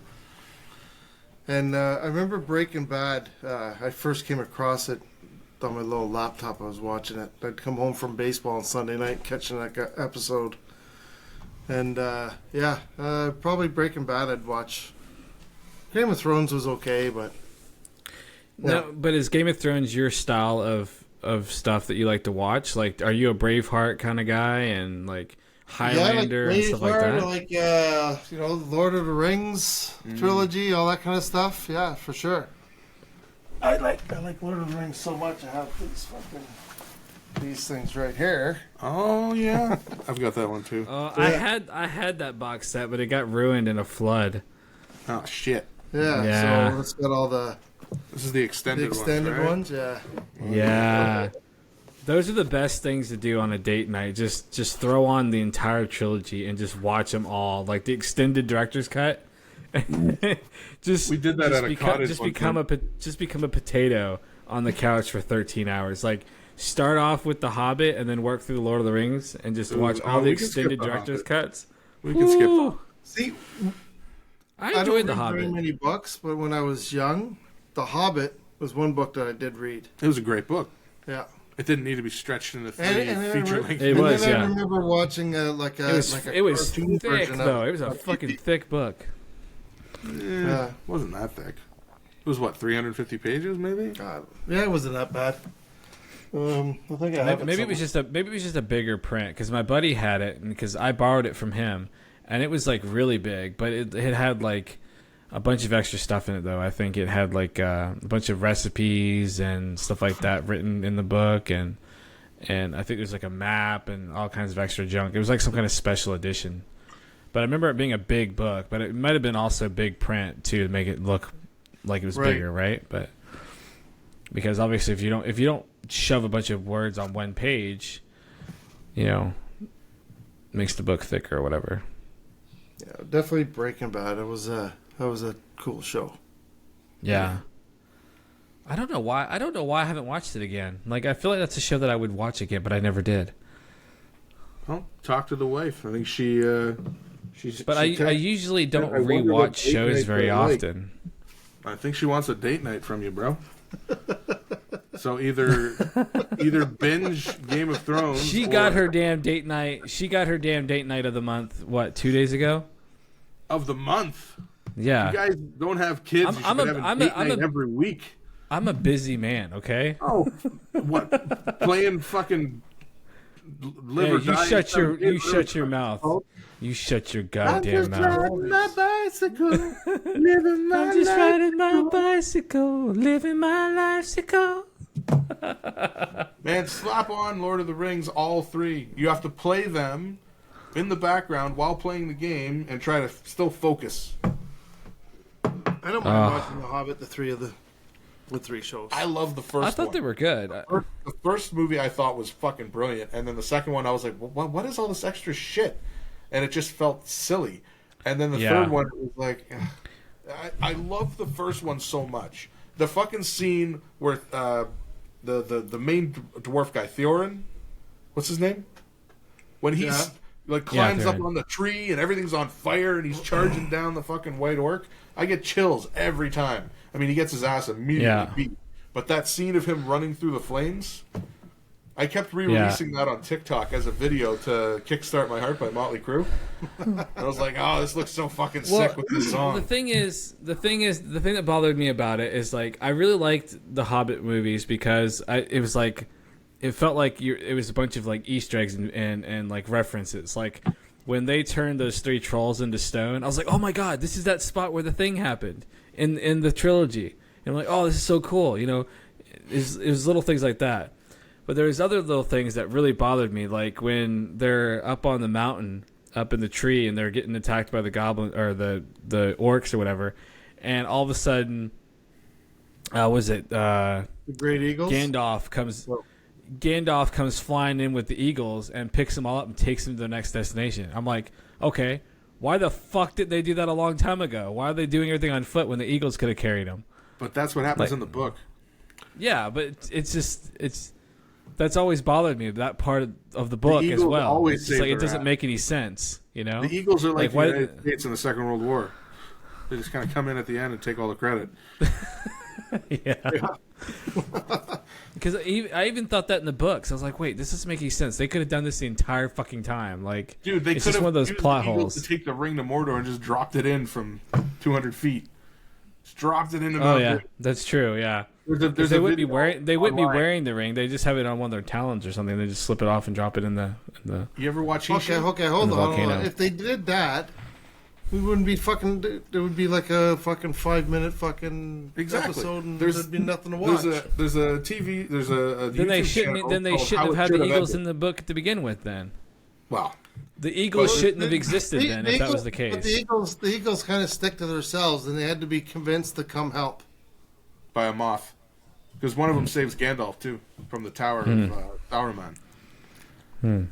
And I remember Breaking Bad. I first came across it on my little laptop. I was watching it. I'd come home from baseball on Sunday night, catching that episode. And probably Breaking Bad I'd watch. Game of Thrones was okay, but No, but is Game of Thrones your style of stuff that you like to watch? Like, are you a Braveheart kind of guy and like Highlander and stuff like Braveheart, that? or like Lord of the Rings trilogy, all that kind of stuff. Yeah, for sure. I like Lord of the Rings so much. I have these things right here. Oh yeah, I've got that one too. I had that box set, but it got ruined in a flood. Oh shit! Yeah, Yeah. so it's got all the This is the extended, extended ones, right? ones. Yeah. Yeah. Those are the best things to do on a date night. Just throw on the entire trilogy and just watch them all, like the extended director's cut. just We did that at a cottage Just one become a potato on the couch for 13 hours. Like start off with The Hobbit and then work through the Lord of the Rings and just watch all the we can skip extended The director's Hobbit. cuts. We can skip Ooh. that. See, I I enjoyed don't The read very Hobbit. many books, but when I was young, The Hobbit was one book that I did read. It was a great book. Yeah. It didn't need to be stretched into 3 then feature length. It and was, then I yeah. remember watching It was cartoon thick version though. of It was a fucking thick book. Yeah. Wasn't that thick. It was what, 350 pages maybe? God. Yeah, it wasn't that bad. I think I have Maybe it was just a bigger print because my buddy had it and because I borrowed it from him, and it was like really big, but it had like a bunch of extra stuff in it though. I think it had like a bunch of recipes and stuff like that written in the book, and I think there's like a map and all kinds of extra junk. It was like some kind of special edition. But I remember it being a big book, but it might have been also big print too to make it look like it was bigger, right? But because obviously if you don't shove a bunch of words on one page, it makes the book thicker or whatever. Yeah, definitely Breaking Bad. That was a cool show. Yeah. I don't know why I haven't watched it again. Like I feel like that's a show that I would watch again, but I never did. Well, talk to the wife. I think she's. But I usually don't rewatch shows very often. I think she wants a date night from you, bro. So either binge Game of Thrones. She got her damn date night. She got her damn date night of the month. What, 2 days ago? Of the month. Yeah. You guys don't have kids. I'm a date night every week. I'm a busy man. Okay. Oh, what? Playing fucking liver. Yeah, you shut your mouth. You shut your goddamn mouth. Riding my bicycle, living my I'm just life. riding my bicycle, living my lifecycle. Man, slap on Lord of the Rings, all three. You have to play them in the background while playing the game and try to still focus. I don't mind watching The Hobbit, the three shows. I love the first one. I thought they were good. The first movie I thought was fucking brilliant, and then the second one I was like, what is all this extra shit? And it just felt silly. And then the third one was like, I love the first one so much. The fucking scene where the main dwarf guy, Theorin, what's his name? When he's climbs up on the tree and everything's on fire and he's charging down the fucking White Orc, I get chills every time. I mean, he gets his ass immediately beat. But that scene of him running through the flames, I kept re-releasing that on TikTok as a video to Kickstart My Heart by Motley Crue. I was like, oh, this looks so fucking sick with this song. The thing that bothered me about it is like I really liked the Hobbit movies because it felt like it was a bunch of like Easter eggs and like references. Like when they turned those three trolls into stone, I was like, oh my god, this is that spot where the thing happened in the trilogy. And I'm like, oh, this is so cool. It was little things like that. But there was other little things that really bothered me, like when they're up on the mountain, up in the tree, and they're getting attacked by the goblin or the orcs or whatever, and all of a sudden, the Great Eagles? Gandalf comes flying in with the eagles and picks them all up and takes them to their next destination. I'm like, okay, why the fuck did they do that a long time ago? Why are they doing everything on foot when the eagles could have carried them? But that's what happens in the book. Yeah, but that's always bothered me, that part of the book as well. It's just like it doesn't make any sense, The Eagles are like the United States in the Second World War. They just kind of come in at the end and take all the credit. Yeah. Because I even thought that in the books. I was like, wait, this doesn't make any sense. They could have done this the entire fucking time. Like, dude, they could have one of those plot holes to take the ring to Mordor and just dropped it in from 200 feet. Just dropped it into. Oh yeah, that's true. Yeah. They wouldn't be wearing the ring. They just have it on one of their talons or something. They just slip it off and drop it in the. You ever watch? Okay, hold on. If they did that, we wouldn't be fucking. There would be like a fucking 5-minute fucking episode, and there'd be nothing to watch. There's a TV. There's a then they YouTube shouldn't. channel Then they called shouldn't How have It had the Should Have eagles Ended. in the book to begin with. Then. Well. The Eagles shouldn't have existed then if that was the case. But the Eagles kind of stick to themselves, and they had to be convinced to come help. By a moth. Because one of them saves Gandalf, too, from the tower of Sauron. And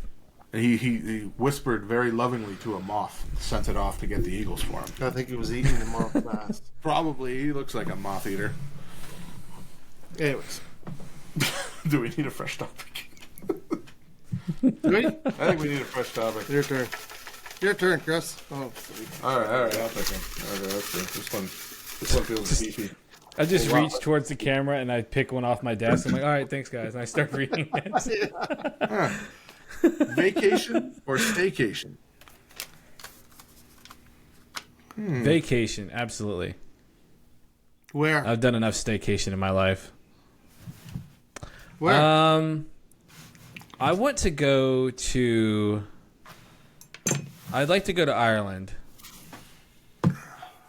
he whispered very lovingly to a moth, sent it off to get the eagles for him. I think he was eating the moth fast. Probably. He looks like a moth eater. Anyways. Do we need a fresh topic? Do we? I think we need a fresh topic. Your turn, Chris. Oh, sweet. All right, I'll take him. Okay, let's see. This one feels beefy. I just reach towards the camera and I pick one off my desk. I'm like, all right, thanks, guys. And I start reading it. Vacation or staycation? Vacation, absolutely. Where? I've done enough staycation in my life. Where? I want to go to. I'd like to go to Ireland.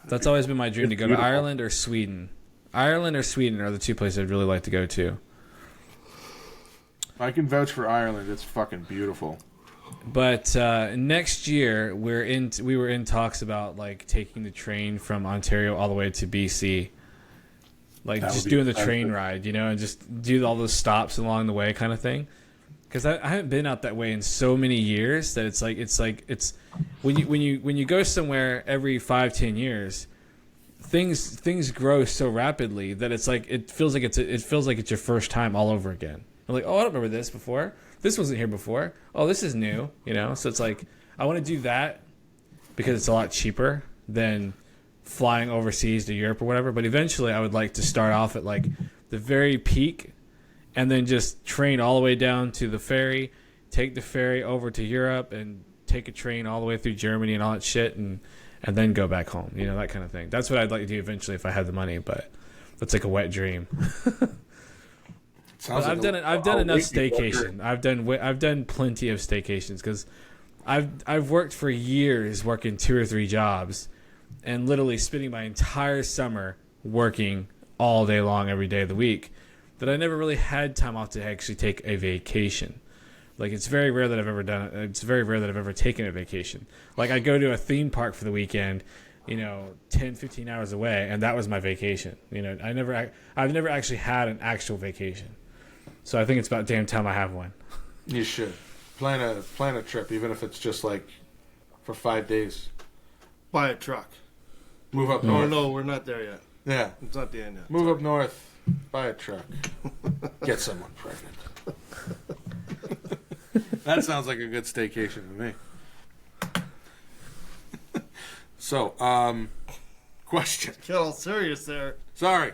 That's always been my dream, to go to Ireland or Sweden. Ireland or Sweden are the two places I'd really like to go to. I can vouch for Ireland. It's fucking beautiful. But next year we were in talks about like taking the train from Ontario all the way to BC. Like That just would be doing the train expensive. ride, and just do all those stops along the way kind of thing. Because I haven't been out that way in so many years that it's when you go somewhere every 5-10 years, things grow so rapidly that it feels like it's your first time all over again. I'm like, oh, I don't remember this before. This wasn't here before. Oh, this is new. So it's like I want to do that because it's a lot cheaper than flying overseas to Europe or whatever. But eventually, I would like to start off at like the very peak, and then just train all the way down to the ferry, take the ferry over to Europe, and take a train all the way through Germany and all that shit, and then go back home. That kind of thing. That's what I'd like to do eventually if I had the money. But that's like a wet dream. But I've done enough staycation. I've done plenty of staycations because I've worked for years working 2 or 3 jobs, and literally spending my entire summer working all day long every day of the week, that I never really had time off to actually take a vacation. Like it's very rare that I've ever done it. It's very rare that I've ever taken a vacation. Like I go to a theme park for the weekend, 10-15 hours away, and that was my vacation. I've never actually had an actual vacation. So I think it's about damn time I have one. You should plan a trip, even if it's just like for 5 days. Buy a truck. Move up Oh north. no, we're not there yet. Yeah, It's not the end yet. move up north. Buy a truck. Get someone pregnant. That sounds like a good staycation to me. So, question. Get all serious there. Sorry.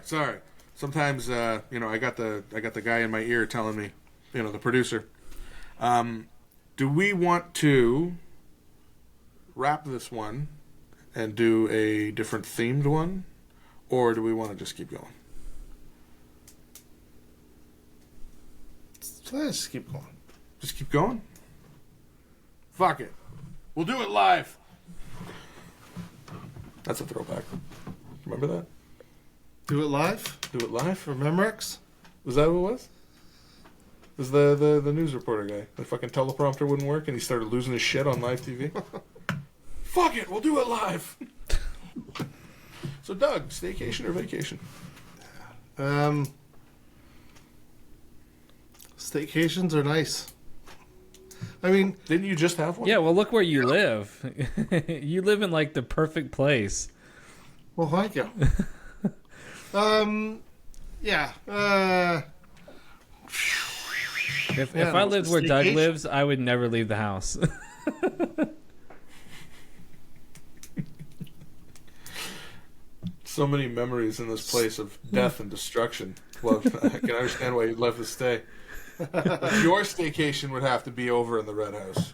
Sometimes, I got the guy in my ear telling me, the producer. Do we want to wrap this one and do a different themed one, or do we want to just keep going? Let's keep going. Just keep going? Fuck it. We'll do it live. That's a throwback. Remember that? Do it live Do it live? for Memorex. Was that what it was? It was the news reporter guy. The fucking teleprompter wouldn't work and he started losing his shit on live TV. Fuck it, we'll do it live. So Doug, staycation or vacation? Staycations are nice. I mean, Didn't you just have one? Yeah, well, look where you live. You live in like the perfect place. well, thank you. Yeah. If Yeah, I it's lived a where Doug staycation. lives, I would never leave the house. So many memories in this place of death and destruction. Well, I can understand why you'd love to stay. But your staycation would have to be over in the Red House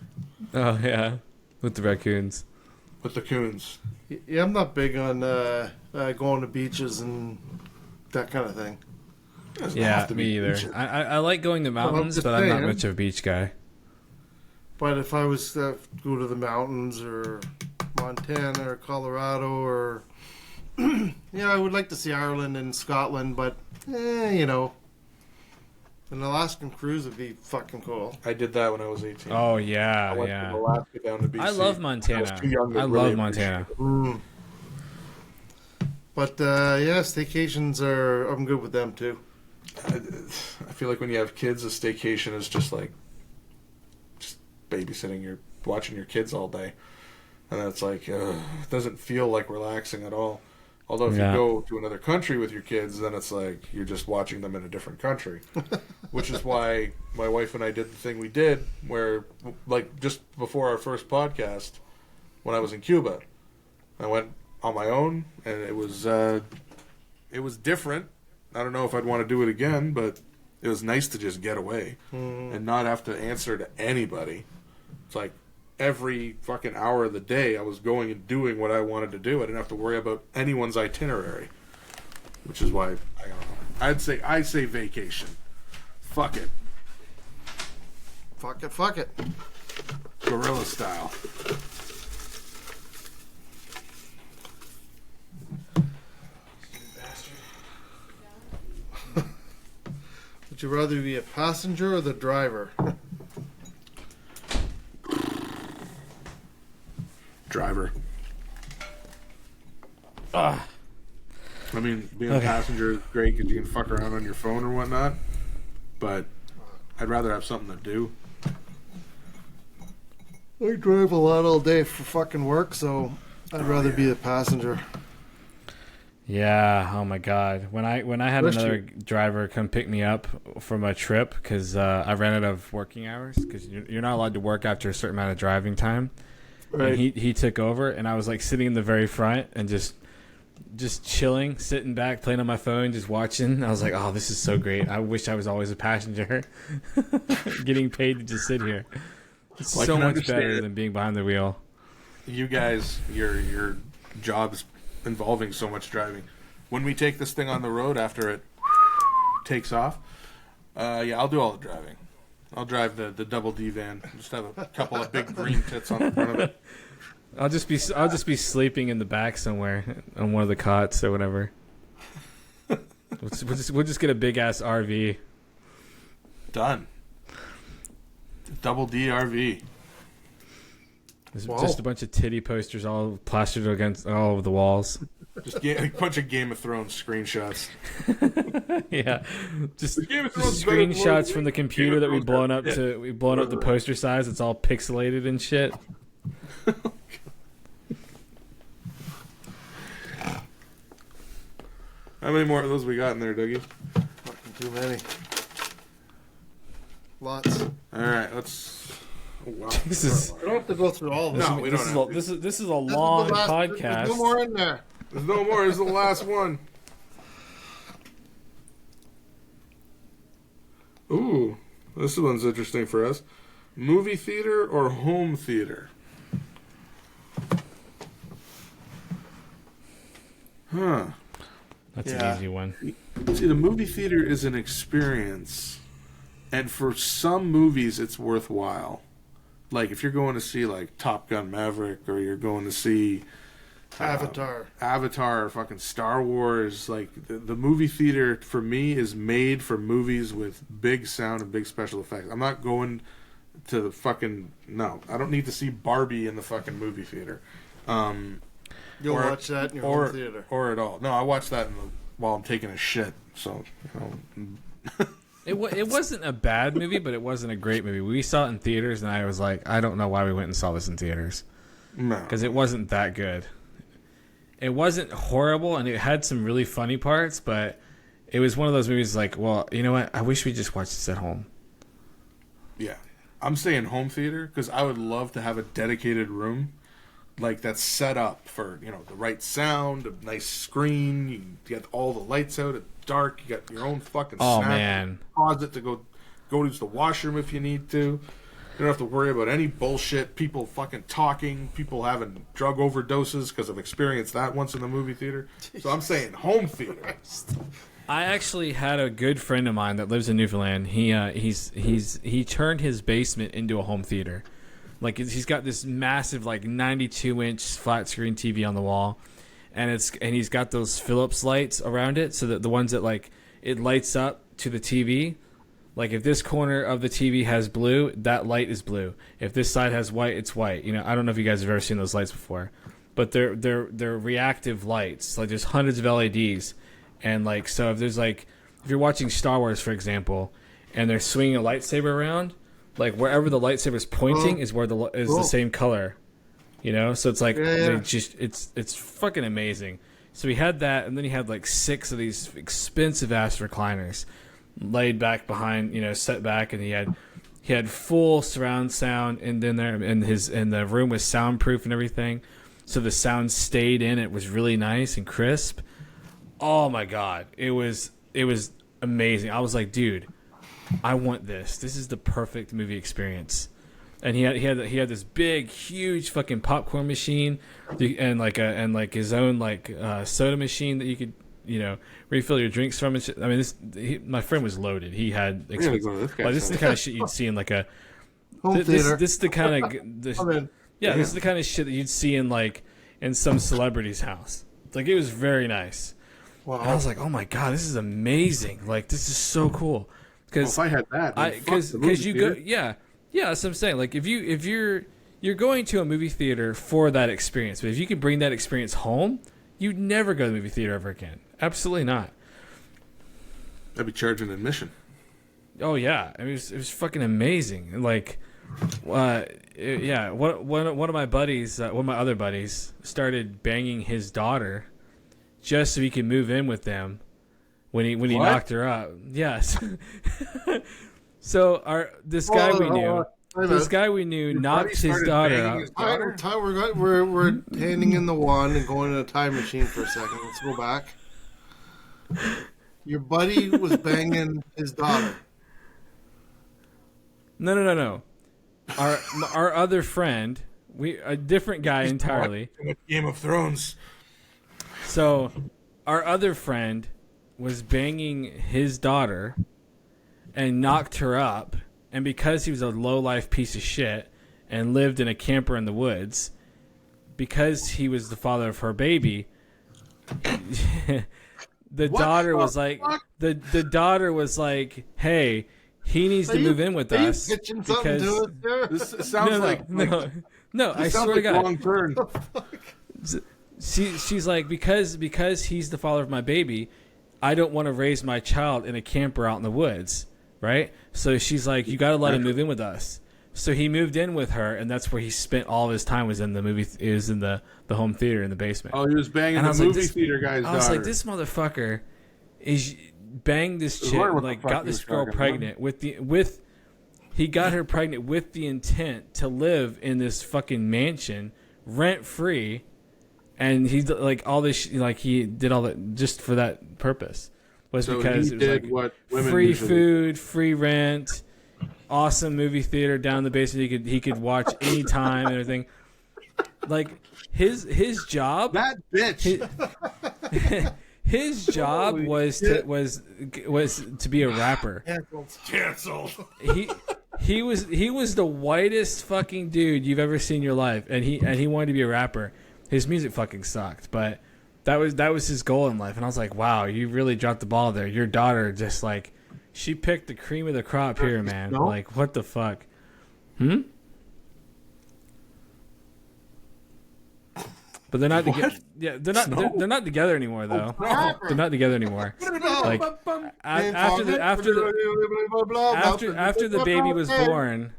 Oh yeah, with the raccoons. with the coons. Yeah, I'm not big on going to beaches and that kind of thing. It doesn't Yeah, have to me be either. beaches. I like going to I'm mountains, just but I'm not saying. much of a beach guy. But if I was to go to the mountains or Montana or Colorado or yeah, I would like to see Ireland and Scotland, but an Alaskan cruise would be fucking cool. I did that when I was 18. Oh I yeah, went yeah. from Alaska down to BC. I love I Montana. was too young to I really love Montana. Mm. But yeah, staycations I'm good with them too. I feel like when you have kids, a staycation is just like just babysitting, watching your kids all day, and that's like it doesn't feel like relaxing at all. Although if Yeah. you go to another country with your kids, then it's like you're just watching them in a different country, which is why my wife and I did the thing we did, where like just before our first podcast, when I was in Cuba, I went on my own, and it was different. I don't know if I'd want to do it again, but it was nice to just get away and not have to answer to anybody. It's like every fucking hour of the day I was going and doing what I wanted to do. I didn't have to worry about anyone's itinerary, which is why I don't know. I say vacation. Fuck it. Fuck it, fuck it. Gorilla style. Would you rather be a passenger or the driver? Driver. Ah. I mean, being a passenger is great because you can fuck around on your phone or whatnot, but I'd rather have something to do. I drive a lot all day for fucking work, so I'd rather be a passenger. Yeah. Oh my God. When I had another driver come pick me up from a trip because I ran out of working hours because you're not allowed to work after a certain amount of driving time. Right. And he took over, and I was like sitting in the very front and just chilling, sitting back, playing on my phone, just watching. I was like, oh, this is so great. I wish I was always a passenger, getting paid to just sit here. It's Well, so much better than being behind the wheel. You guys, your job's involving so much driving. When we take this thing on the road after it takes off, yeah, I'll do all the driving. I'll drive the double D van. Just have a couple of big green tits on the front of it. I'll just be sleeping in the back somewhere on one of the cots or whatever. We'll just get a big ass RV. Done. Double D RV. There's Wow. just a bunch of titty posters all plastered against all over the walls. Just a bunch of Game of Thrones screenshots. Yeah, just Game of Thrones better than Lord of screenshots the from the Rings. computer Game that of we've Thrones blown up better. to we've blown up the poster size. It's all pixelated and shit. How many more of those we got in there, Dougie? Fucking too many. Lots. All right, let's. Oh, wow. This is I don't have to go through all of them. No, we don't have to. this is a This is long the last- podcast. There's no more in there. There's no more. This is the last one. Ooh, this one's interesting for us. Movie theater or home theater? Huh. That's Yeah. an easy one. See, the movie theater is an experience, and for some movies, it's worthwhile. Like if you're going to see like Top Gun Maverick, or you're going to see Avatar. Avatar or fucking Star Wars, like the movie theater for me is made for movies with big sound and big special effects. I'm not going to the fucking I don't need to see Barbie in the fucking movie theater. You'll or- watch that in your home theater. or at all. No, I watch that while I'm taking a shit. So It wasn't a bad movie, but it wasn't a great movie. We saw it in theaters, and I was like, I don't know why we went and saw this in theaters no. because it wasn't that good. It wasn't horrible, and it had some really funny parts, but it was one of those movies like, well, you know what? I wish we just watched this at home. Yeah, I'm saying home theater because I would love to have a dedicated room, like that's set up for the right sound, a nice screen. You get all the lights out. It's dark. You got your own fucking Oh, snack man. closet to go to the washroom if you need to. You don't have to worry about any bullshit. People fucking talking. People having drug overdoses because I've experienced that once in the movie theater. So I'm saying home theater. I actually had a good friend of mine that lives in Newfoundland. He turned his basement into a home theater. Like he's got this massive 92-inch flat screen TV on the wall, and he's got those Philips lights around it, so that the ones that it lights up to the TV. Like if this corner of the TV has blue, that light is blue. If this side has white, it's white. I don't know if you guys have ever seen those lights before, but they're reactive lights. Like there's hundreds of LEDs, and so if you're watching Star Wars, for example, and they're swinging a lightsaber around, wherever the lightsaber's pointing is where the same color. So it's Yeah. it's fucking amazing. So he had that, and then he had 6 of these expensive ass recliners laid back behind, set back, and he had full surround sound in there, and the room was soundproof and everything, so the sound stayed in. It was really nice and crisp. Oh my god, it was amazing. I was like, dude, I want this. This is the perfect movie experience. And he had this big, huge fucking popcorn machine, and his own soda machine that you could refill your drinks from and shit. I mean, my friend was loaded. He had Really go to this guy's this is the kind of shit you'd see in like a Home theater. this is the kind of this is the kind of shit that you'd see in some celebrity's house. Like, it was very nice. Wow. And I was like, oh my god, this is amazing. Like, this is so cool. Because if I had that, because you go, that's what I'm saying. Like, if you're going to a movie theater for that experience, but if you could bring that experience home, you'd never go to the movie theater ever again. Absolutely not. I'd be charging admission. Oh yeah, I mean, it was fucking amazing. Like, one of my buddies, one of my other buddies, started banging his daughter just so he could move in with them when he knocked her up. Yes. So this guy we knew knocked his daughter up. We're handing in the wand and going in a time machine for a second. Let's go back. Your buddy was banging his daughter. No. Our other friend, a different guy entirely. Game of Thrones. So, our other friend was banging his daughter and knocked her up, and because he was a low-life piece of shit and lived in a camper in the woods, because he was the father of her baby, the daughter was like, hey, he needs to move in with us. Because this sounds no, I swear to God. Long turn. She's like, because he's the father of my baby, I don't want to raise my child in a camper out in the woods, right? So she's like, you got to let him move in with us. So he moved in with her, and that's where he spent all of his time. Was in the movie, is in the home theater in the basement. Oh, he was banging the movie theater guy's daughter. I was like, this motherfucker is banged this chick, like got this girl pregnant he got her pregnant with the intent to live in this fucking mansion rent free. And he like all this, like he did all that just for that purpose. Because it was like free food, free rent, awesome movie theater down in the basement. He could watch anytime and everything. Like his job. That bitch. His job was to be a rapper. Canceled. He was the whitest fucking dude you've ever seen in your life, and he wanted to be a rapper. His music fucking sucked, but that was his goal in life. And I was like, wow, you really dropped the ball there. Your daughter just like, she picked the cream of the crop here, man. No? Like, what the fuck? But they're not together. Yeah, they're not together anymore though. They're not together anymore. Like after the baby was born,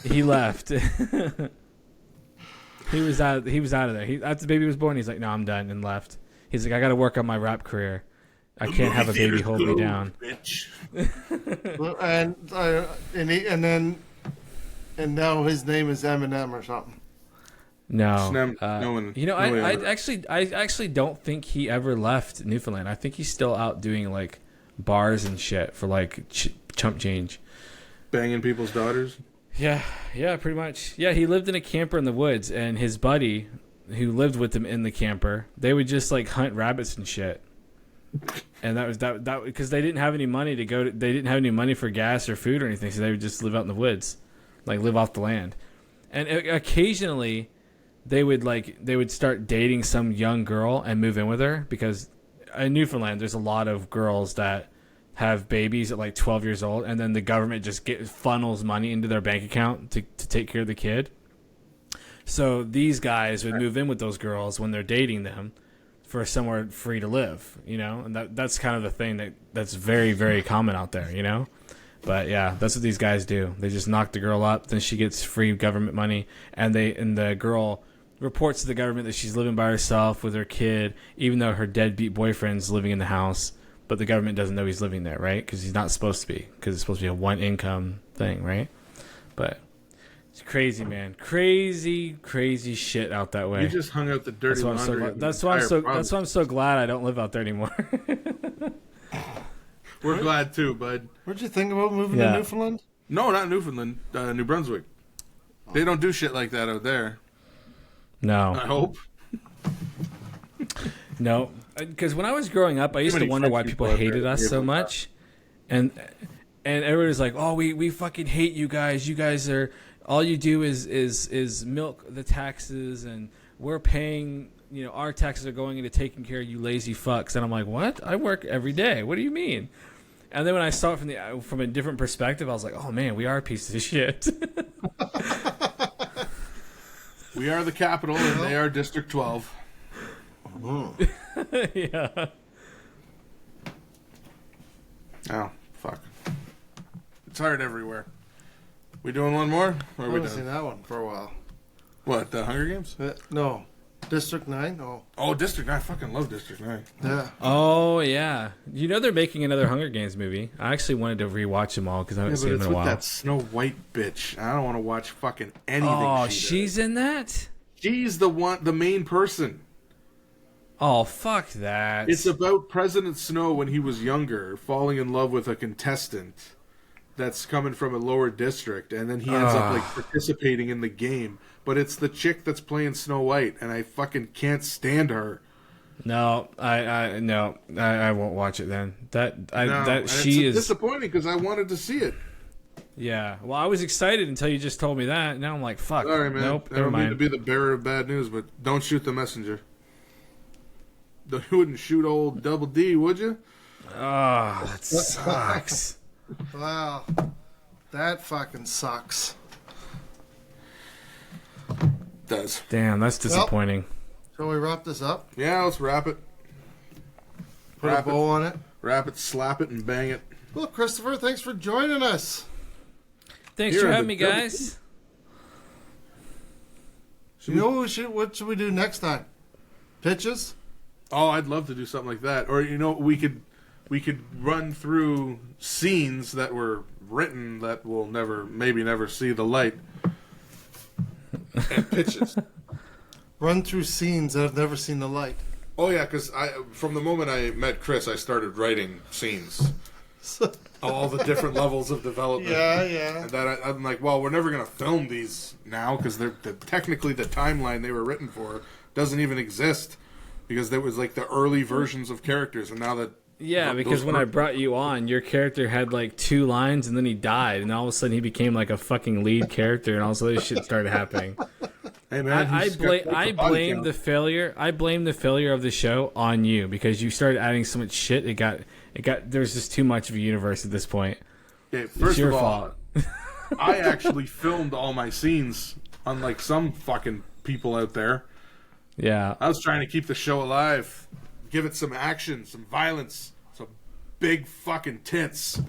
he left. He was out of there. After the baby was born, he's like, no, I'm done, and left. He's like, I got to work on my rap career. I can't have a baby hold me down. Bitch. and now his name is Eminem or something. No, I actually don't think he ever left Newfoundland. I think he's still out doing like bars and shit for like chump change, banging people's daughters. Yeah, pretty much. Yeah, he lived in a camper in the woods, and his buddy, who lived with him in the camper, they would just like hunt rabbits and shit. And that was because they didn't have any money to go. They didn't have any money for gas or food or anything, so they would just live out in the woods, like live off the land. And occasionally, they would start dating some young girl and move in with her, because in Newfoundland, there's a lot of girls that have babies at like 12 years old, and then the government just funnels money into their bank account to take care of the kid. So these guys would move in with those girls when they're dating them for somewhere free to live, and that's kind of the thing that's very, very common out there, But yeah, that's what these guys do. They just knock the girl up, then she gets free government money, and the girl reports to the government that she's living by herself with her kid, even though her deadbeat boyfriend's living in the house. But the government doesn't know he's living there, right? Because he's not supposed to be, because it's supposed to be a one-income thing, right? But it's crazy, man. Crazy shit out that way. You just hung out the dirty laundry. That's why I'm so glad I don't live out there anymore. We're glad too, bud. What'd you think about moving to Newfoundland? No, not Newfoundland. New Brunswick. They don't do shit like that out there. No. I hope. No. because when I was growing up, I used to wonder why people hated us so much, and everybody was like, "Oh, we fucking hate you guys. You guys are all you do is milk the taxes, and we're paying. You know, our taxes are going into taking care of you lazy fucks." And I'm like, "What? I work every day. What do you mean?" And then when I saw it from a different perspective, I was like, "Oh man, we are pieces of shit." We are the capital, and they are District 12. Yeah. Oh, fuck. It's hard everywhere. We doing one more? Or I are we haven't seen done? that one for a while. What, the Hunger Games? No. District 9? Oh. Oh, District 9. I fucking love District 9. Yeah. Oh yeah. You know they're making another Hunger Games movie. I actually wanted to rewatch them all because I haven't seen but them it's in a with while. that Snow White bitch. I don't want to watch fucking anything Oh, she she's in that? She's the main person. Oh, fuck that. It's about President Snow when he was younger, falling in love with a contestant that's coming from a lower district, and then he ends up like participating in the game. But it's the chick that's playing Snow White, and I fucking can't stand her. No, I won't watch it then. It's disappointing because I wanted to see it. Yeah. Well, I was excited until you just told me that. Now I'm like, fuck. Sorry, man. Nope. I Never don't mean to mind. be the bearer of bad news, but don't shoot the messenger. You wouldn't shoot old Double D, would you? Oh, that sucks. Wow. That fucking sucks. Does. Damn, that's disappointing. Shall we wrap this up? Yeah, let's wrap it. Put a bow on it? Wrap it, slap it, and bang it. Well, Christopher, thanks for joining us. Thanks Here for are having the me, guys. You know what should we do next time? Pitches? Oh, I'd love to do something like that. Or we could run through scenes that were written that will maybe never see the light. And pitches. Run through scenes that have never seen the light. Oh yeah, because from the moment I met Chris, I started writing scenes. All the different levels of development. Yeah. And that I'm like, well, we're never going to film these now because technically the timeline they were written for doesn't even exist because there was like the early versions of characters, and now that because when I brought you on, your character had like 2 lines and then he died, and all of a sudden he became like a fucking lead character, and all this other shit started happening. Hey man, I blame the failure. I blame the failure of the show on you because you started adding so much shit. It got. There's just too much of a universe at this point. Okay, It's first your of all, fault. I actually filmed all my scenes, unlike some fucking people out there. Yeah. I was trying to keep the show alive, give it some action, some violence, some big fucking tits.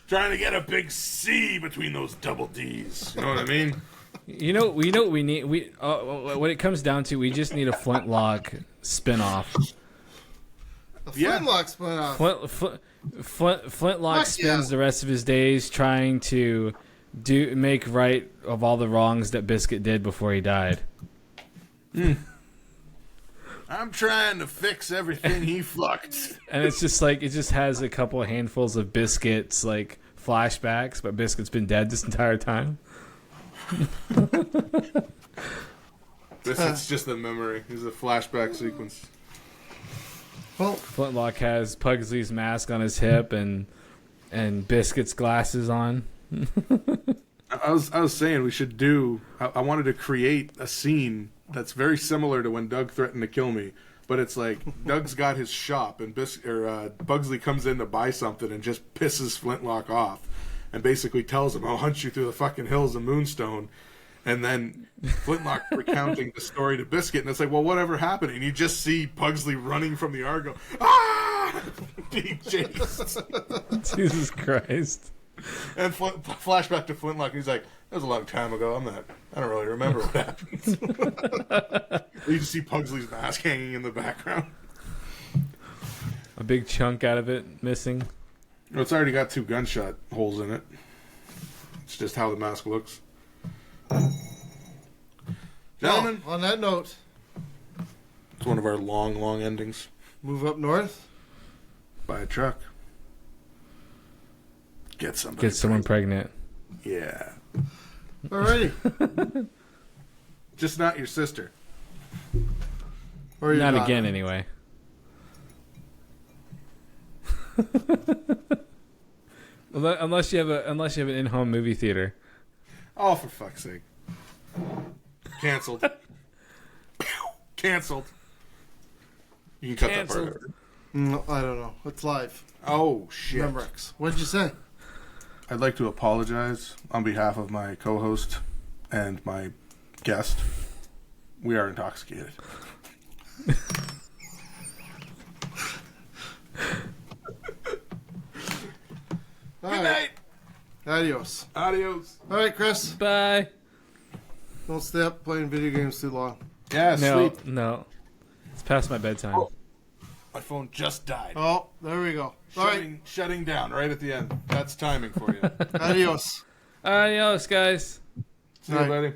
Trying to get a big C between those double D's. You know what I mean? You know what we need. What it comes down to, we just need a Flintlock spinoff. A Flintlock spinoff. Flintlock spends the rest of his days trying to make right of all the wrongs that Biscuit did before he died. I'm trying to fix everything he fucked. And it's just like it just has a couple of handfuls of Biscuit's like flashbacks, but Biscuit's been dead this entire time. This is just a memory. This is a flashback sequence. Well, Flintlock has Pugsley's mask on his hip and Biscuit's glasses on. I was saying we should do. I wanted to create a scene that's very similar to when Doug threatened to kill me, but it's like Doug's got his shop and Pugsley comes in to buy something and just pisses Flintlock off, and basically tells him, "I'll hunt you through the fucking hills of Moonstone." And then Flintlock recounting the story to Biscuit, and it's like, well, whatever happened? And you just see Pugsley running from the Argo, being chased. Jesus Christ. And flashback to Flintlock, and he's like, that was a long time ago. I don't really remember what happened. You just see Pugsley's mask hanging in the background. A big chunk out of it missing. Well, it's already got 2 gunshot holes in it. It's just how the mask looks. Gentlemen, on that note, it's one of our long endings. move up north. Buy a truck. Get somebody. Get someone pregnant. Yeah. Alrighty. Just not your sister. Or your Not daughter. again, anyway. Unless you have an in-home movie theater. Oh, for fuck's sake. Canceled. Canceled. You can cut Canceled. that part out. No, I don't know. It's live. Oh, shit. Memorex. What'd you say? I'd like to apologize on behalf of my co-host and my guest. We are intoxicated. Good night. Adios. Adios. All right, Chris. Bye. Don't stay up playing video games too long. Yeah, No, sleep. no. It's past my bedtime. Oh. My phone just died. Oh, there we go. All right. Shutting down right at the end. That's timing for you. Adios. Adios, guys. See you, Night. buddy.